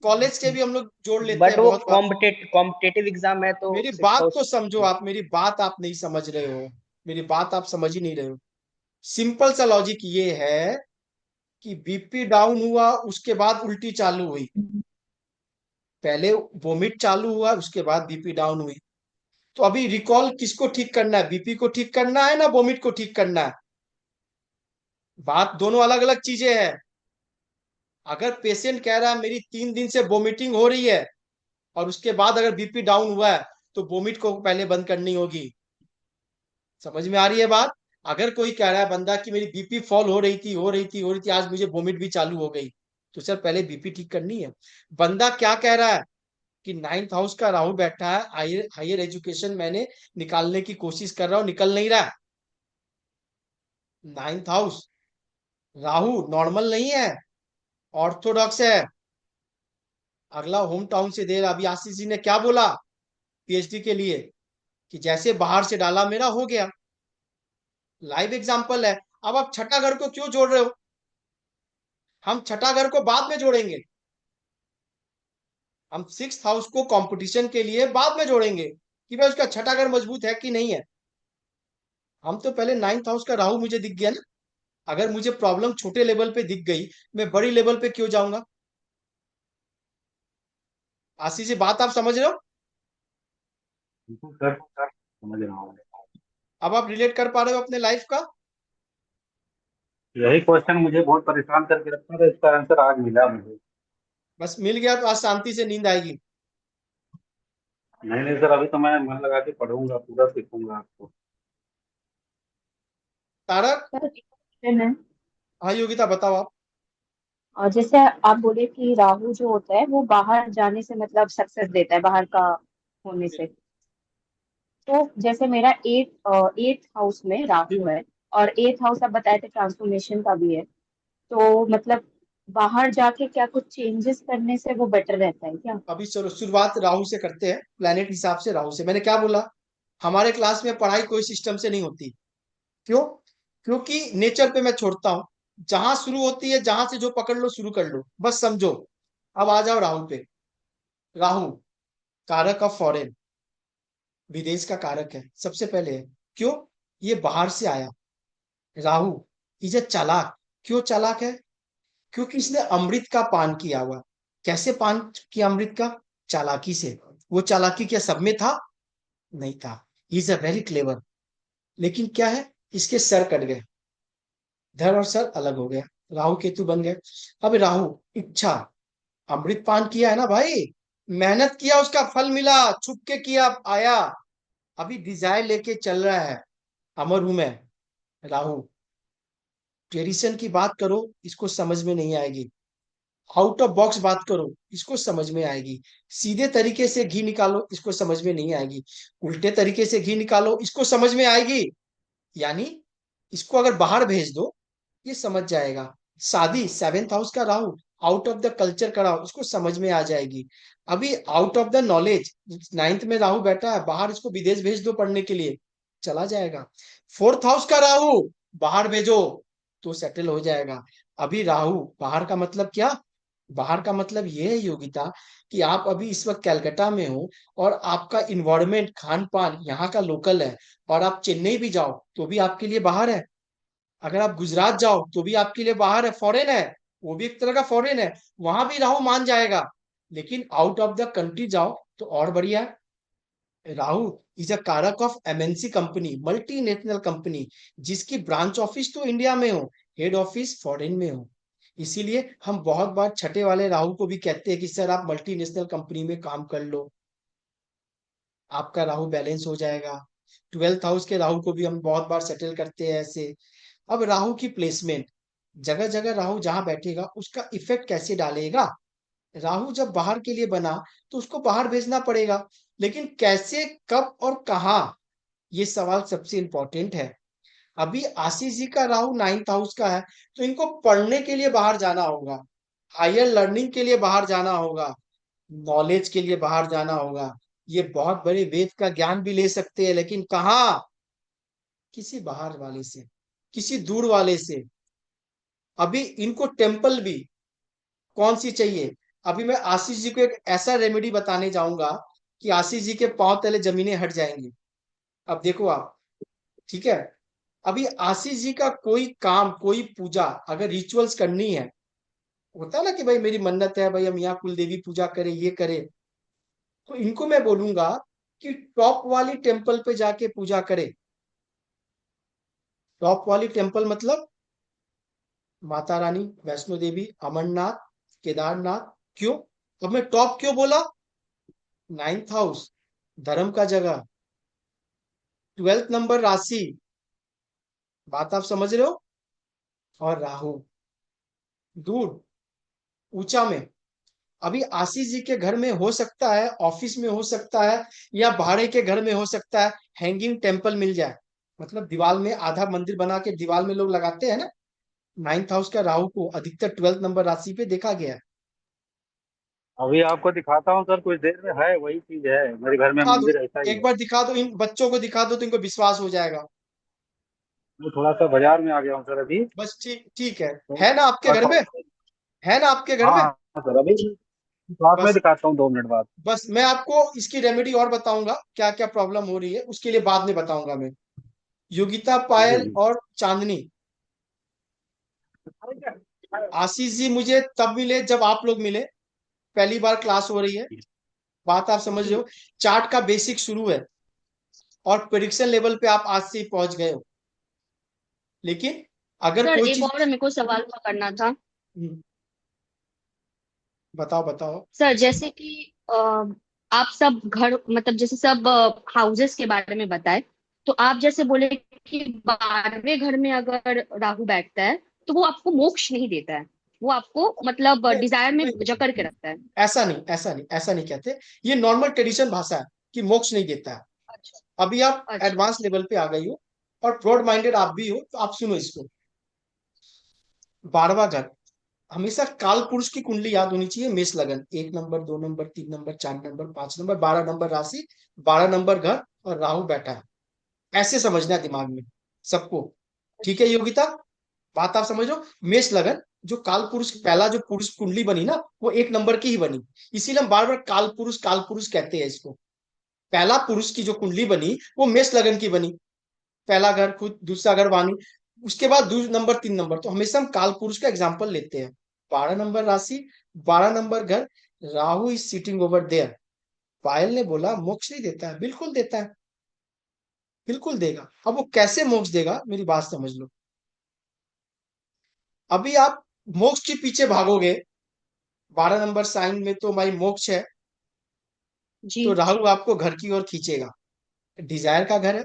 Speaker 1: कॉलेज के भी हम लोग जोड़ लेते
Speaker 6: बट
Speaker 1: हैं
Speaker 6: वो
Speaker 1: बहुत बार।
Speaker 6: कॉम्पिटेटिव एग्जाम है तो
Speaker 1: मेरी
Speaker 6: सिक्स
Speaker 1: बात
Speaker 6: हाउस
Speaker 1: तो समझो आप, मेरी बात आप नहीं समझ रहे हो। मेरी बात आप समझ ही नहीं रहे हो। सिंपल सा लॉजिक ये है कि बीपी डाउन हुआ, उसके बाद उल्टी चालू हुई। पहले वोमिट चालू हुआ, उसके बाद बीपी डाउन हुई। तो अभी रिकॉल किसको ठीक करना है? बीपी को ठीक करना है ना वोमिट को ठीक करना है? बात दोनों अलग अलग चीजें हैं। अगर पेशेंट कह रहा है मेरी 3 दिन से वोमिटिंग हो रही है, और उसके बाद अगर बीपी डाउन हुआ है, तो वोमिट को पहले बंद करनी होगी। समझ में आ रही है बात? अगर कोई कह रहा है बंदा कि मेरी बीपी फॉल हो रही थी, हो रही थी, हो रही थी, आज मुझे वोमिट भी चालू हो गई, तो सर पहले बीपी ठीक करनी है। बंदा क्या कह रहा है कि 9th हाउस का राहु बैठा है, हायर हायर एजुकेशन मैंने निकालने की कोशिश कर रहा हूं, निकल नहीं रहा। 9th हाउस राहु नॉर्मल नहीं है, ऑर्थोडॉक्स है। अगला होम टाउन से दे रहा। अभी आशीष जी ने क्या बोला पीएचडी के लिए, कि जैसे बाहर से डाला मेरा हो गया। लाइव एग्जांपल है। अब आप छठा घर को क्यों जोड़ रहे हो? हम छठा घर को बाद में जोड़ेंगे। हम 6th हाउस को कंपटीशन के लिए बाद में जोड़ेंगे, कि भाई उसका छठा घर मजबूत है कि नहीं है। हम तो पहले 9th हाउस का राहु मुझे दिख गया ना। अगर मुझे प्रॉब्लम छोटे लेवल पे दिख गई, मैं बड़ी लेवल पे क्यों जाऊंगा? आशीष जी बात आप समझ रहे हो?
Speaker 3: बिल्कुल सर, समझ रहा हूँ।
Speaker 1: अब आप रिलेट कर पा रहे हो अपने लाइफ का?
Speaker 3: यही क्वेश्चन मुझे बहुत परेशान करके रखा था, इसका आंसर आज मिला मुझे।
Speaker 1: बस मिल गया तो आज शांति से नींद आएगी।
Speaker 3: नहीं नहीं सर, अभी तो मैं मन लगा के पढ़ूंगा, पूरा सीखूंगा आपको।
Speaker 1: तारक।
Speaker 7: सर एक क्वेश्चन है।
Speaker 1: हाँ योगिता बताओ आप।
Speaker 7: और जैसे आप बोले कि राहु जो होता है वो बाहर जाने से मतलब सक्सेस देता है, बाहर का होने से। तो जैसे मेरा एट हाउस में राहु है, और एट हाउस आप बताए थे ट्रांसफॉर्मेशन का भी है, तो मतलब बाहर जाके क्या कुछ चेंजेस करने से वो बेटर रहता है क्या?
Speaker 1: अभी चलो शुरुआत राहु से करते हैं, प्लेनेट हिसाब से राहु से। मैंने क्या बोला, हमारे क्लास में पढ़ाई कोई सिस्टम से नहीं होती। क्यों? क्योंकि नेचर पे मैं छोड़ता हूं, जहां शुरू होती है, जहां से जो पकड़ लो शुरू कर लो, बस समझो। अब आ जाओ राहु पे। राहु कारक ऑफ फॉरेन, विदेश का कारक है सबसे पहले है। क्यों? ये बाहर से आया। राहु इज ए चालाक। क्यों चालाक है? क्योंकि इसने अमृत का पान किया हुआ। कैसे पान किया अमृत का? चालाकी से। वो चालाकी क्या सब में था? नहीं था। Is a very clever. लेकिन क्या है, इसके सर कट गए, धड़ और सर अलग हो गया, राहु केतु बन गए। अब राहु इच्छा, अमृत पान किया है ना भाई, मेहनत किया, उसका फल मिला, छुप के किया आया, अभी डिजायर लेके चल रहा है। अमर हूं मैं। राहु ट्रेडिशन की बात करो, इसको समझ में नहीं आएगी। आउट ऑफ बॉक्स बात करो, इसको समझ में आएगी। सीधे तरीके से घी निकालो, इसको समझ में नहीं आएगी। उल्टे तरीके से घी निकालो, इसको समझ में आएगी। यानी इसको अगर बाहर भेज दो, ये समझ जाएगा। शादी सेवेंथ हाउस का Rahu, out of the culture का राहु, इसको समझ में आ जाएगी। अभी out of the knowledge, ninth में राहु बैठा है, बाहर इसको विदेश भेज दो पढ़ने के लिए, चला जाएगा। फोर्थ हाउस का राहु बाहर भेजो तो सेटल हो जाएगा। अभी राहु बाहर का मतलब क्या? बाहर का मतलब ये है योगिता, कि आप अभी इस वक्त कलकत्ता में हो, और आपका इन्वायरमेंट खान पान यहाँ का लोकल है, और आप चेन्नई भी जाओ तो भी आपके लिए बाहर है। अगर आप गुजरात जाओ तो भी आपके लिए बाहर है, फॉरेन है। वो भी एक तरह का फॉरेन है, वहां भी राहु मान जाएगा। लेकिन आउट ऑफ द कंट्री जाओ तो और बढ़िया है। राहु इज अ कारक of MNC company, multinational company, जिसकी ब्रांच ऑफिस तो इंडिया में हो, हेड ऑफिस फॉरेन में हो। इसीलिए हम बहुत बार छठे वाले राहु को भी कहते हैं कि सर आप मल्टीनेशनल कंपनी में काम कर लो, आपका राहु बैलेंस हो जाएगा। ट्वेल्थ हाउस के राहु को भी हम बहुत बार सेटल करते हैं ऐसे। अब राहु की प्लेसमेंट, जगह जगह राहु जहां बैठेगा उसका इफेक्ट कैसे डालेगा। राहु जब बाहर के लिए बना तो उसको बाहर भेजना पड़ेगा, लेकिन कैसे, कब और कहाँ, ये सवाल सबसे इंपॉर्टेंट है। अभी आशीष जी का राहु नाइन्थ हाउस का है, तो इनको पढ़ने के लिए बाहर जाना होगा, हायर लर्निंग के लिए बाहर जाना होगा, नॉलेज के लिए बाहर जाना होगा। ये बहुत बड़े वेद का ज्ञान भी ले सकते हैं, लेकिन कहाँ? किसी बाहर वाले से, किसी दूर वाले से। अभी इनको टेम्पल भी कौन सी चाहिए? अभी मैं आशीष जी को एक ऐसा रेमेडी बताने जाऊंगा कि आशीष जी के पांव तले जमीनें हट जाएंगी। अब देखो आप, ठीक है? अभी आशीष जी का कोई काम, कोई पूजा अगर रिचुअल्स करनी है, होता है ना कि भाई मेरी मन्नत है भाई हम यहाँ कुल देवी पूजा करें, ये करें, तो इनको मैं बोलूंगा कि टॉप वाली टेम्पल पे जाके पूजा करें। टॉप वाली टेम्पल मतलब माता रानी, वैष्णो देवी, अमरनाथ, केदारनाथ। क्यों? अब मैं टॉप क्यों बोला? नाइन्थ हाउस धर्म का जगह, ट्वेल्थ नंबर राशि, बात आप समझ रहे हो, और राहु दूर ऊंचा में। अभी आशीष जी के घर में हो सकता है, ऑफिस में हो सकता है, या भाड़े के घर में हो सकता है, हैंगिंग टेम्पल मिल जाए। मतलब दीवार में आधा मंदिर बना के दीवार में लोग लगाते हैं ना। नाइन्थ हाउस का राहु को अधिकतर ट्वेल्थ नंबर राशि पे देखा गया है।
Speaker 3: अभी आपको दिखाता हूँ सर, कुछ देर में है, वही चीज है, मेरे घर में
Speaker 1: दिखा दो,
Speaker 3: मंदिर ऐसा ही
Speaker 1: एक
Speaker 3: है।
Speaker 1: बार दिखा दो, इन बच्चों को दिखा दो तो इनको विश्वास हो जाएगा।
Speaker 3: मैं थोड़ा सा बाजार में आ गया हूँ सर अभी,
Speaker 1: बस ठीक ठीक है।
Speaker 3: तो
Speaker 1: है ना आपके घर
Speaker 3: आता
Speaker 1: में?
Speaker 3: हूँ।
Speaker 1: है ना आपके घर
Speaker 3: हाँ
Speaker 1: में?
Speaker 3: हाँ सर, अभी क्लास में
Speaker 1: बस
Speaker 3: दिखाता हूँ 2 मिनट बाद।
Speaker 1: बस मैं आपको इसकी रेमेडी और बताऊंगा, क्या क्या प्रॉब्लम हो रही है उसके लिए बाद में बताऊंगा मैं। योगिता,
Speaker 3: जी
Speaker 1: पायल
Speaker 3: जी।
Speaker 1: और चांदनी, आशीष जी मुझे तब मिले जब आप लोग मिले, पहली बार क्लास हो रही है, बात आप समझ रहे हो। चार्ट का बेसिक शुरू है, और प्रिडिक्शन लेवल पे आप आज से ही पहुंच गए हो। लेकिन अगर
Speaker 2: सर
Speaker 1: कोई
Speaker 2: एक
Speaker 1: चीज
Speaker 2: और मेरे को सवाल हुआ करना था।
Speaker 1: बताओ बताओ।
Speaker 2: सर जैसे कि आप सब घर मतलब जैसे सब हाउसेस के बारे में बताए, तो आप जैसे बोले कि 12वें घर में अगर राहु बैठता है तो वो आपको मोक्ष नहीं देता है, वो आपको मतलब
Speaker 1: नहीं
Speaker 2: डिजायर में
Speaker 1: नहीं,
Speaker 2: जकड़ के रखता है।
Speaker 1: ऐसा नहीं, ऐसा नहीं, ऐसा नहीं कहते। ये नॉर्मल ट्रेडिशन भाषा है कि मोक्ष नहीं देता है।
Speaker 2: अच्छा।
Speaker 1: अभी आप
Speaker 2: अच्छा।
Speaker 1: एडवांस लेवल पे आ गई हो और ब्रॉड माइंडेड आप भी हो, तो आप सुनो इसको। 12वां घर हमेशा काल पुरुष की कुंडली याद होनी चाहिए। मेष लगन, 1 number, 2 number, 3 number, 4 number, 5 number, 12 number राशि, 12 नंबर घर, और राहु बैठा है। ऐसे समझना है दिमाग में सबको। ठीक है योगिता, बात आप समझ लो। मेष लगन, जो काल पुरुष पहला जो पुरुष कुंडली बनी ना, वो 1 नंबर की ही बनी। इसीलिए हम बार बार काल पुरुष कहते हैं इसको। पहला पुरुष की जो कुंडली बनी वो मेष लगन की बनी। पहला घर खुद, दूसरा घर वाणी, उसके बाद 2 नंबर, 3 नंबर, तो हमेशा हम काल पुरुष का एग्जाम्पल लेते हैं। 12 नंबर राशि, 12 नंबर घर, Rahu is sitting over there. Payal ने बोला मोक्ष नहीं देता है, बिल्कुल देता है, बिल्कुल देगा। अब वो कैसे मोक्ष देगा, मेरी बात समझ लो। अभी आप मोक्ष के पीछे भागोगे, 12 नंबर साइन में तो भाई मोक्ष है,
Speaker 2: जी।
Speaker 1: तो राहु आपको घर की ओर खींचेगा। डिजायर का घर है,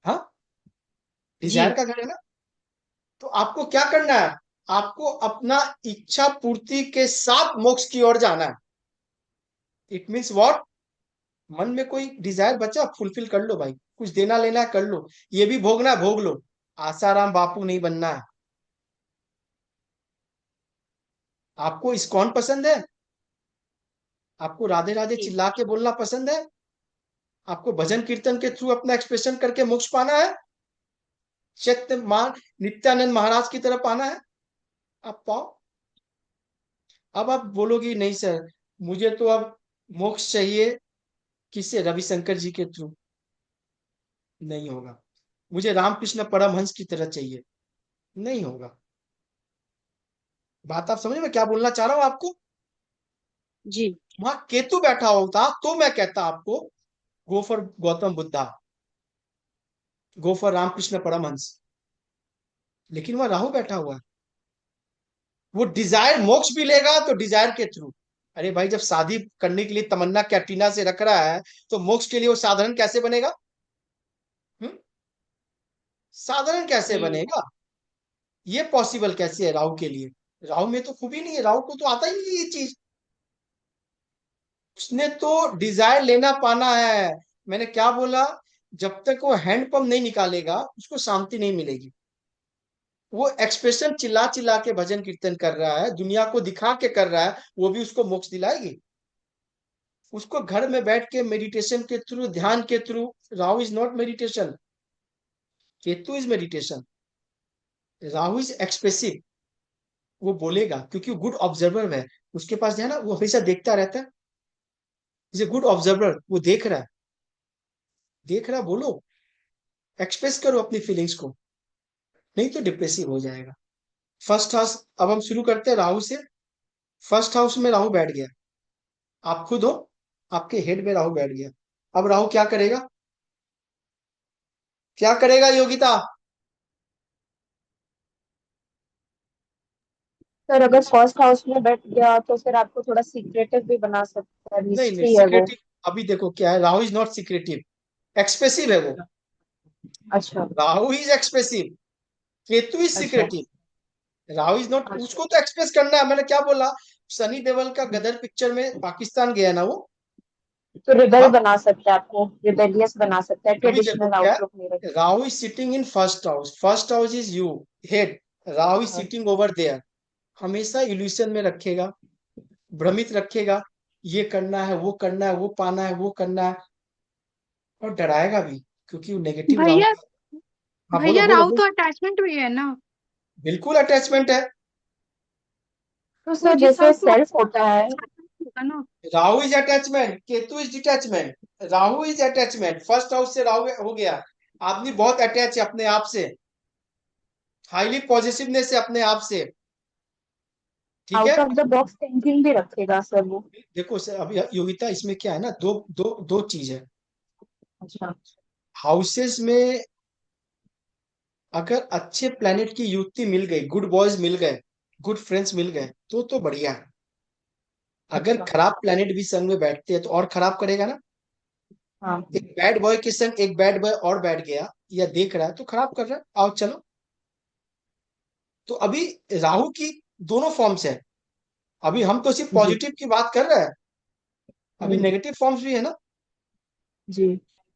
Speaker 1: हाँ,
Speaker 2: जी।
Speaker 1: डिजायर का घर है ना। तो आपको क्या करना है, आपको अपना इच्छा पूर्ति के साथ मोक्ष की ओर जाना है। इट मीन्स व्हाट, मन में कोई डिजायर बचा फुलफिल कर लो भाई, कुछ देना लेना है कर लो, ये भी भोगना है भोग लो। आसाराम बापू नहीं बनना है। आपको इस्कॉन पसंद है, आपको राधे राधे
Speaker 2: जी।
Speaker 1: चिल्ला के बोलना पसंद है, आपको भजन कीर्तन के थ्रू अपना एक्सप्रेशन करके मोक्ष पाना है, चैत्य मान नित्यानंद महाराज की तरफ आना है, आप पाओ। अब आप बोलोगी नहीं सर, मुझे तो अब मोक्ष चाहिए किससे, रविशंकर जी के थ्रू। नहीं होगा। मुझे रामकृष्ण परमहंस की तरह चाहिए, नहीं होगा। बात आप समझ में क्या बोलना चाह रहा हूं आपको।
Speaker 2: जी।
Speaker 1: वहां केतु बैठा होता तो मैं कहता आपको go for Gautam Buddha, go for Ramakrishna Paramahamsa. लेकिन वहां राहु बैठा हुआ है, वो डिजायर मोक्ष भी लेगा तो डिजायर के थ्रू। अरे भाई, जब शादी करने के लिए तमन्ना कैटरीना से रख रहा है, तो मोक्ष के लिए वो साधारण कैसे बनेगा? हम्म? साधारण कैसे
Speaker 2: हम्म।
Speaker 1: बनेगा? ये पॉसिबल कैसे है राहु के लिए? राहु में तो खूबी नहीं है, राहु को तो आता ही नहीं है ये चीज। उसने तो डिजायर लेना पाना है। मैंने क्या बोला, जब तक वो हैंड पंप नहीं निकालेगा उसको शांति नहीं मिलेगी। वो एक्सप्रेशन चिल्ला चिल्ला के भजन कीर्तन कर रहा है, दुनिया को दिखा के कर रहा है, वो भी उसको मोक्ष दिलाएगी? उसको घर में बैठ के मेडिटेशन के थ्रू, ध्यान के through. Rahu is not meditation, Ketu is meditation. Rahu is expressive, वो बोलेगा क्योंकि वो गुड ऑब्जर्वर है। उसके पास जो है ना, वो हमेशा देखता रहता है। इज ए गुड ऑब्जर्वर, वो देख रहा है, देख रहा है, बोलो, एक्सप्रेस करो अपनी फीलिंग्स को, नहीं तो डिप्रेसिव हो जाएगा। फर्स्ट हाउस, अब हम शुरू करते हैं राहु से। फर्स्ट हाउस में राहु बैठ गया, आप खुद हो, आपके हेड में राहु बैठ गया। अब राहु क्या करेगा, क्या करेगा योगिता?
Speaker 7: सर अगर फर्स्ट हाउस में बैठ गया तो फिर आपको थोड़ा सीक्रेटिव भी बना सकता है,
Speaker 1: नहीं नहीं,
Speaker 7: मिस्ट्री है वो।
Speaker 1: सीक्रेटिव, अभी देखो क्या है, Rahu is not secretive, expressive है वो।
Speaker 7: अच्छा।
Speaker 1: Rahu is expressive, Ketu is
Speaker 7: अच्छा।
Speaker 1: सीक्रेटिव। राहु इज नॉट,
Speaker 7: अच्छा।
Speaker 1: उसको तो एक्सप्रेस करना है। मैंने क्या बोला, सनी देओल का गदर पिक्चर में पाकिस्तान गया ना वो।
Speaker 7: तो रिबेल
Speaker 1: हाँ,
Speaker 7: बना सकता है, आपको रिबेलियस बना सकता है,
Speaker 1: अभी देखो
Speaker 7: ट्रेडिशनल
Speaker 1: क्या है,
Speaker 7: आउटलुक नहीं रखेगा।
Speaker 1: Rahu is sitting in first house, first house is you, head. Rahu is
Speaker 7: हाँ।
Speaker 1: सिटिंग ओवर देयर, हमेशा इल्यूशन में रखेगा, भ्रमित रखेगा। ये करना है, वो करना है, वो पाना है, वो करना है, और डराएगा भी, क्योंकि वो नेगेटिव राहु।
Speaker 4: भैया,
Speaker 1: हाँ बोलो बोलो
Speaker 4: राहु
Speaker 1: बोलो।
Speaker 4: तो अटैचमेंट भी है ना।
Speaker 1: बिल्कुल अटैचमेंट है।
Speaker 7: तो
Speaker 4: तो
Speaker 7: सर
Speaker 4: जिस
Speaker 7: जैसे
Speaker 4: हाउस में
Speaker 7: सेल्फ होता है।
Speaker 4: होगा ना।
Speaker 1: Rahu is attachment, Ketu is detachment. Rahu is attachment, first house से राहु हो गया। आदमी बहुत अटैच है अपने आप से, हाईली पॉजिटिवनेस है अपने आप से। ठीक है।
Speaker 7: Out of the box thinking भी रखेगा सर वो।
Speaker 1: देखो सर, अभी योगिता इसमें क्या है ना, दो दो दो चीज है।
Speaker 7: अच्छा।
Speaker 1: हाउसेस में अगर अच्छे प्लेनेट की युति मिल गई, गुड बॉयज मिल गए, गुड फ्रेंड्स मिल गए, तो बढ़िया है। अगर
Speaker 7: अच्छा।
Speaker 1: खराब प्लेनेट भी संग में बैठते हैं तो और खराब करेगा ना।
Speaker 7: हाँ।
Speaker 1: एक बैड बॉय के संग एक बैड बॉय और बैठ गया या देख रहा है तो खराब कर रहा है। आओ चलो। तो अभी राहु की दोनों फॉर्म्स है। अभी हम तो सिर्फ
Speaker 7: जी।
Speaker 1: पॉजिटिव की बात कर रहे हैं, अभी
Speaker 7: हम्म।
Speaker 1: नेगेटिव फॉर्म्स भी है ना।
Speaker 7: जी।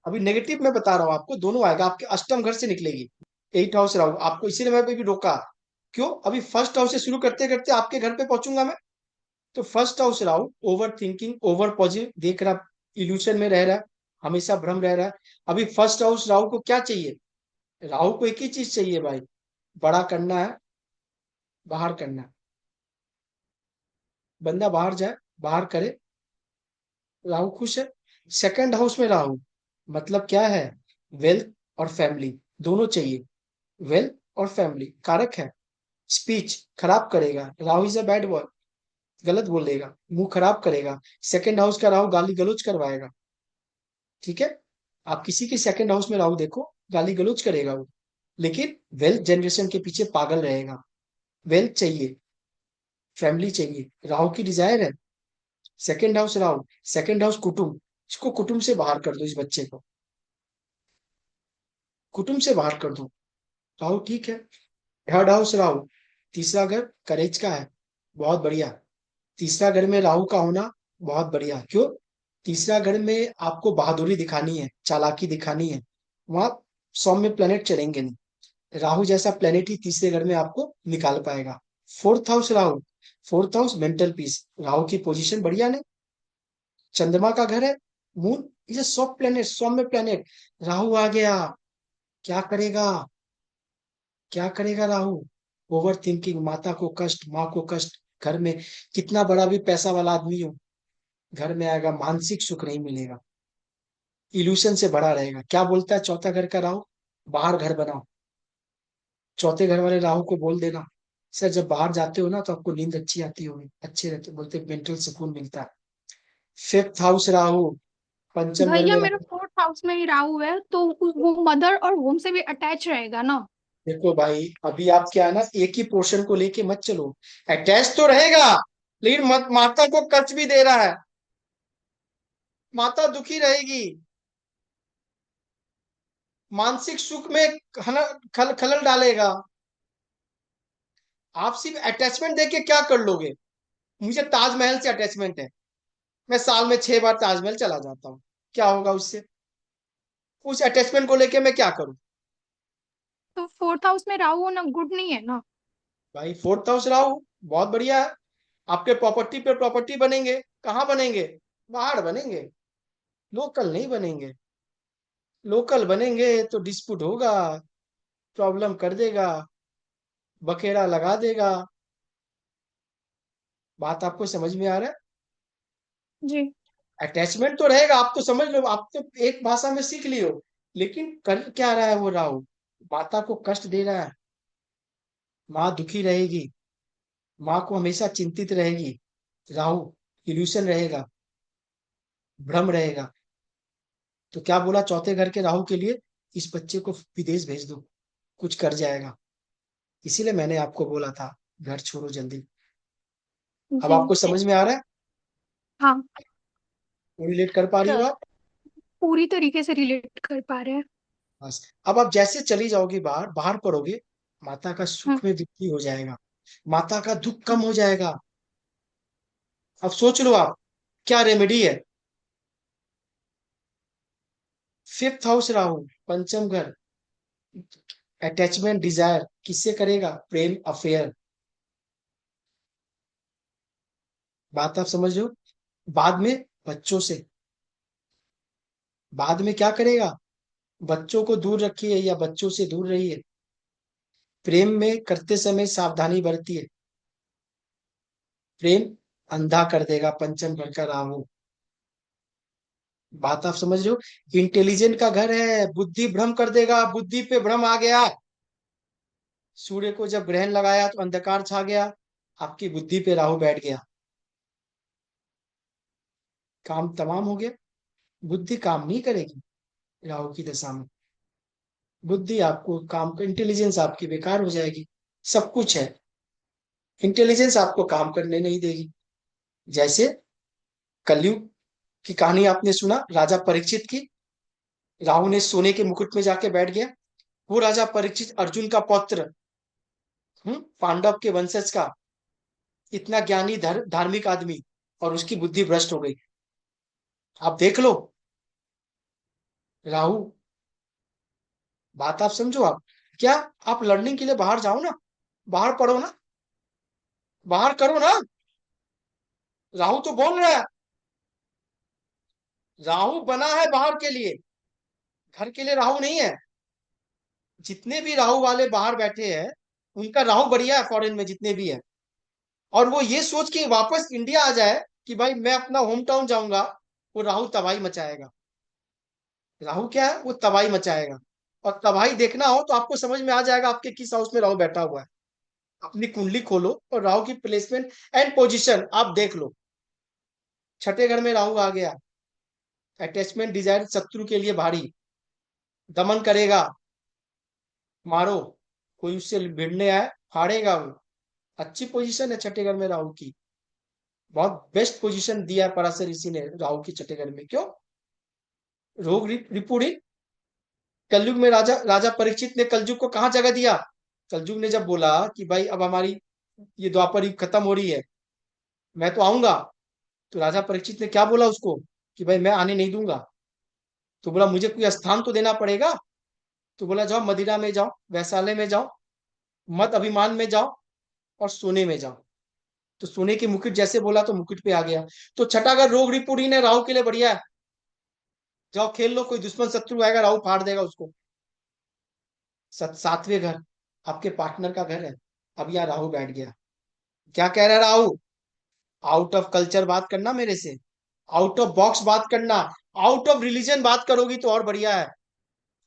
Speaker 1: अभी नेगेटिव में बता रहा हूँ आपको, दोनों आएगा, आपके अष्टम घर से निकलेगी। 8 हाउस राहु आपको, इसीलिए मैं भी रोका। क्यों? अभी फर्स्ट हाउस से शुरू करते करते आपके घर पे पहुंचूंगा मैं। तो first house Rahu over thinking, over positive, देख रहा, इल्यूशन में रह रहा है, हमेशा भ्रम रह रहा है। अभी फर्स्ट हाउस राहु को क्या चाहिए? राहु को एक ही चीज चाहिए भाई, बड़ा करना है, बाहर करना है। बंदा बाहर जाए, बाहर करे, राहु खुश है। सेकंड हाउस में राहु मतलब क्या है? वेल्थ और फैमिली दोनों चाहिए। वेल्थ और फैमिली कारक है। स्पीच खराब करेगा, Rahu is a bad boy, गलत बोलेगा, मुंह खराब करेगा। सेकंड हाउस का राहु गाली गलौज करवाएगा। ठीक है, आप किसी के सेकंड हाउस में राहु देखो, गाली गलौज करेगा वो, लेकिन वेल्थ जनरेशन के पीछे पागल रहेगा। वेल्थ चाहिए, फैमिली चाहिए, राहु की डिजायर है। Second house Rahu, second house कुटुंब, इसको कुटुंब से बाहर कर दो, इस बच्चे को कुटुंब से बाहर कर दो। राहु ठीक है। थर्ड हाउस राहु, तीसरा घर करेज का है, बहुत बढ़िया। तीसरा घर में राहु का होना बहुत बढ़िया। क्यों? तीसरा घर में आपको बहादुरी दिखानी है, चालाकी दिखानी है, वहां सौम्य प्लेनेट चलेंगे नहीं। राहु जैसा प्लेनेट ही तीसरे घर में आपको निकाल पाएगा। Fourth house Rahu, fourth house mental peace, Rahu की पोजीशन बढ़िया नहीं, चंद्रमा का घर है, moon is a soft planet, सौम्य प्लेनेट। राहु आ गया, क्या करेगा? क्या करेगा राहु? ओवर थिंकिंग, माता को कष्ट, माँ को कष्ट, घर में कितना बड़ा भी पैसा वाला आदमी हो, घर में आएगा, मानसिक सुख नहीं मिलेगा, इल्यूशन से भरा रहेगा। क्या बोलता है चौथा घर का राहु? बाहर घर बनाओ। चौथे घर वाले राहु को बोल देना, सर जब बाहर जाते हो ना तो आपको नींद अच्छी आती होगी, अच्छे रहते, बोलते मेंटल सुकून मिलता है। फिफ्थ हाउस राहु, पंचम घर
Speaker 4: भैया
Speaker 1: में
Speaker 4: मेरा
Speaker 1: राहु।
Speaker 4: फोर्थ हाउस में ही राहु है तो वो मदर और होम से भी अटैच रहेगा ना।
Speaker 1: देखो भाई, अभी आप क्या है ना, एक ही पोर्शन को लेके मत चलो। अटैच तो रहेगा, लेकिन मत, माता को कष्ट भी दे रहा है, माता दुखी रहेगी, मानसिक सुख में खलल डालेगा। आप सिर्फ अटैचमेंट देके क्या कर लोगे? मुझे ताजमहल से अटैचमेंट है, मैं साल में 6 बार ताजमहल चला जाता हूँ, क्या होगा उससे? उस अटैचमेंट को लेके मैं क्या करूं?
Speaker 4: तो फोर्थ हाउस में राहु होना गुड नहीं है ना।
Speaker 1: भाई फोर्थ हाउस राहु बहुत बढ़िया है, आपके प्रॉपर्टी पे प्रॉपर्टी बनेंगे। कहाँ बनेंगे? बाहर बनेंगे, लोकल नहीं बनेंगे। लोकल बनेंगे तो डिस्प्यूट होगा, प्रॉब्लम कर देगा, बखेड़ा लगा देगा। बात आपको समझ में आ रहा है?
Speaker 4: जी।
Speaker 1: अटैचमेंट तो रहेगा, आप तो समझ लो, आप तो एक भाषा में सीख लियो, लेकिन कर क्या रहा है वो राहु? माता को कष्ट दे रहा है, माँ दुखी रहेगी, माँ को हमेशा चिंतित रहेगी। राहु इल्यूशन रहेगा, भ्रम रहेगा। तो क्या बोला चौथे घर के राहु के लिए? इस बच्चे को विदेश भेज दो, कुछ कर जाएगा। इसीलिए मैंने आपको बोला था घर छोड़ो जल्दी। अब
Speaker 4: जी।
Speaker 1: आपको समझ में आ रहा है?
Speaker 4: हाँ।
Speaker 1: रिलेट कर पा रही हो
Speaker 4: तो
Speaker 1: आप?
Speaker 4: पूरी तरीके से रिलेट कर पा रहे हैं।
Speaker 1: बस अब आप जैसे चली जाओगी बाहर, बाहर पड़ोगे, माता का
Speaker 4: हम्म।
Speaker 1: सुख में वृद्धि हो जाएगा, माता का दुख कम हो जाएगा। अब सोच लो आप, क्या रेमेडी है? फिफ्थ हाउस राहु, पंचम घर, अटैचमेंट डिजायर किससे करेगा? प्रेम अफेयर। बात आप समझ रहे हो? बाद में बच्चों से, बाद में क्या करेगा? बच्चों को दूर रखिए या बच्चों से दूर रहिए। प्रेम में करते समय सावधानी बरतिए, प्रेम अंधा कर देगा पंचम घर का राहु। बात आप समझ रहे हो? इंटेलिजेंट का घर है, बुद्धि भ्रम कर देगा, बुद्धि पे भ्रम आ गया। सूर्य को जब ग्रहण लगाया तो अंधकार छा गया, आपकी बुद्धि पे राहु बैठ गया, काम तमाम हो गया, बुद्धि काम नहीं करेगी राहु की दशा में। बुद्धि आपको काम का, इंटेलिजेंस आपकी बेकार हो जाएगी। सब कुछ है, इंटेलिजेंस आपको काम करने नहीं देगी। जैसे कलयुग की कहानी आपने सुना, राजा परीक्षित की। राहु ने सोने के मुकुट में जाके बैठ गया। वो राजा परीक्षित अर्जुन का पौत्र, पांडव के वंशज का, इतना ज्ञानी धार्मिक आदमी, और उसकी बुद्धि भ्रष्ट हो गई। आप देख लो, राहु, बात आप समझो। आप क्या, आप लर्निंग के लिए बाहर जाओ ना, बाहर पढ़ो ना, बाहर करो ना। राहु तो बोल रहा है, राहु बना है बाहर के लिए, घर के लिए राहु नहीं है। जितने भी राहु वाले बाहर बैठे हैं, उनका राहु बढ़िया है, फॉरेन में जितने भी है। और वो ये सोच के वापस इंडिया आ जाए कि भाई मैं अपना होम टाउन जाऊंगा, वो राहु तबाही मचाएगा। राहु क्या है, वो तबाही मचाएगा। और तबाही देखना हो तो आपको समझ में आ जाएगा आपके किस हाउस में राहु बैठा हुआ है। अपनी कुंडली खोलो और राहु की प्लेसमेंट एंड पोजीशन आप देख लो। छठे घर में राहु आ गया, अटैचमेंट डिजायर, शत्रु के लिए भारी, दमन करेगा, मारो, कोई उससे भिड़ने आए फाड़ेगा वो। अच्छी पोजीशन है छठे घर में राहु की, बहुत बेस्ट पोजीशन दिया है पराशर ऋषि ने राहु की छठे घर में। क्यों? रोग रिपुरी। कलयुग में राजा राजा परीक्षित ने कलयुग को कहाँ जगह दिया? कलयुग ने जब बोला कि भाई अब हमारी ये द्वापर युग खत्म हो रही है, मैं तो आऊंगा, तो राजा परीक्षित ने क्या बोला उसको कि भाई मैं आने नहीं दूंगा। तो बोला मुझे कोई स्थान तो देना पड़ेगा। तो बोला जाओ मदिरा में जाओ, वैशाली में जाओ, मत अभिमान में जाओ, और सोने में जाओ। तो सोने के मुकुट जैसे बोला तो मुकुट पे आ गया। तो छठा घर रोग रिपुरी ने राहु के लिए बढ़िया है। जाओ खेल लो, कोई दुश्मन शत्रु आएगा राहु फाड़ देगा उसको। सातवें घर आपके पार्टनर का घर है। अब यहाँ राहु बैठ गया। क्या कह रहा है राहु? आउट ऑफ कल्चर बात करना मेरे से, आउट ऑफ बॉक्स बात करना, आउट ऑफ रिलीजन बात करोगी तो और बढ़िया है।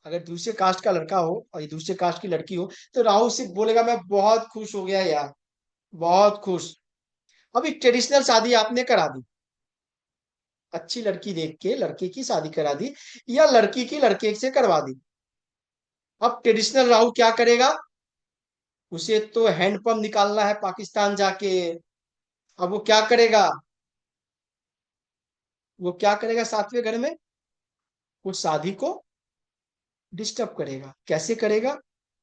Speaker 1: अगर दूसरे कास्ट का लड़का हो और ये दूसरे कास्ट की लड़की हो, तो राहु सिर्फ बोलेगा मैं बहुत खुश हो गया यार, बहुत खुश। अभी ट्रेडिशनल शादी आपने करा दी, अच्छी लड़की देख के लड़के की शादी करा दी, या लड़की की लड़के से करवा दी। अब ट्रेडिशनल राहु क्या करेगा? उसे तो हैंडपंप निकालना है पाकिस्तान जाके। अब वो क्या करेगा? वो क्या करेगा सातवें घर में? वो शादी को डिस्टर्ब करेगा। कैसे करेगा?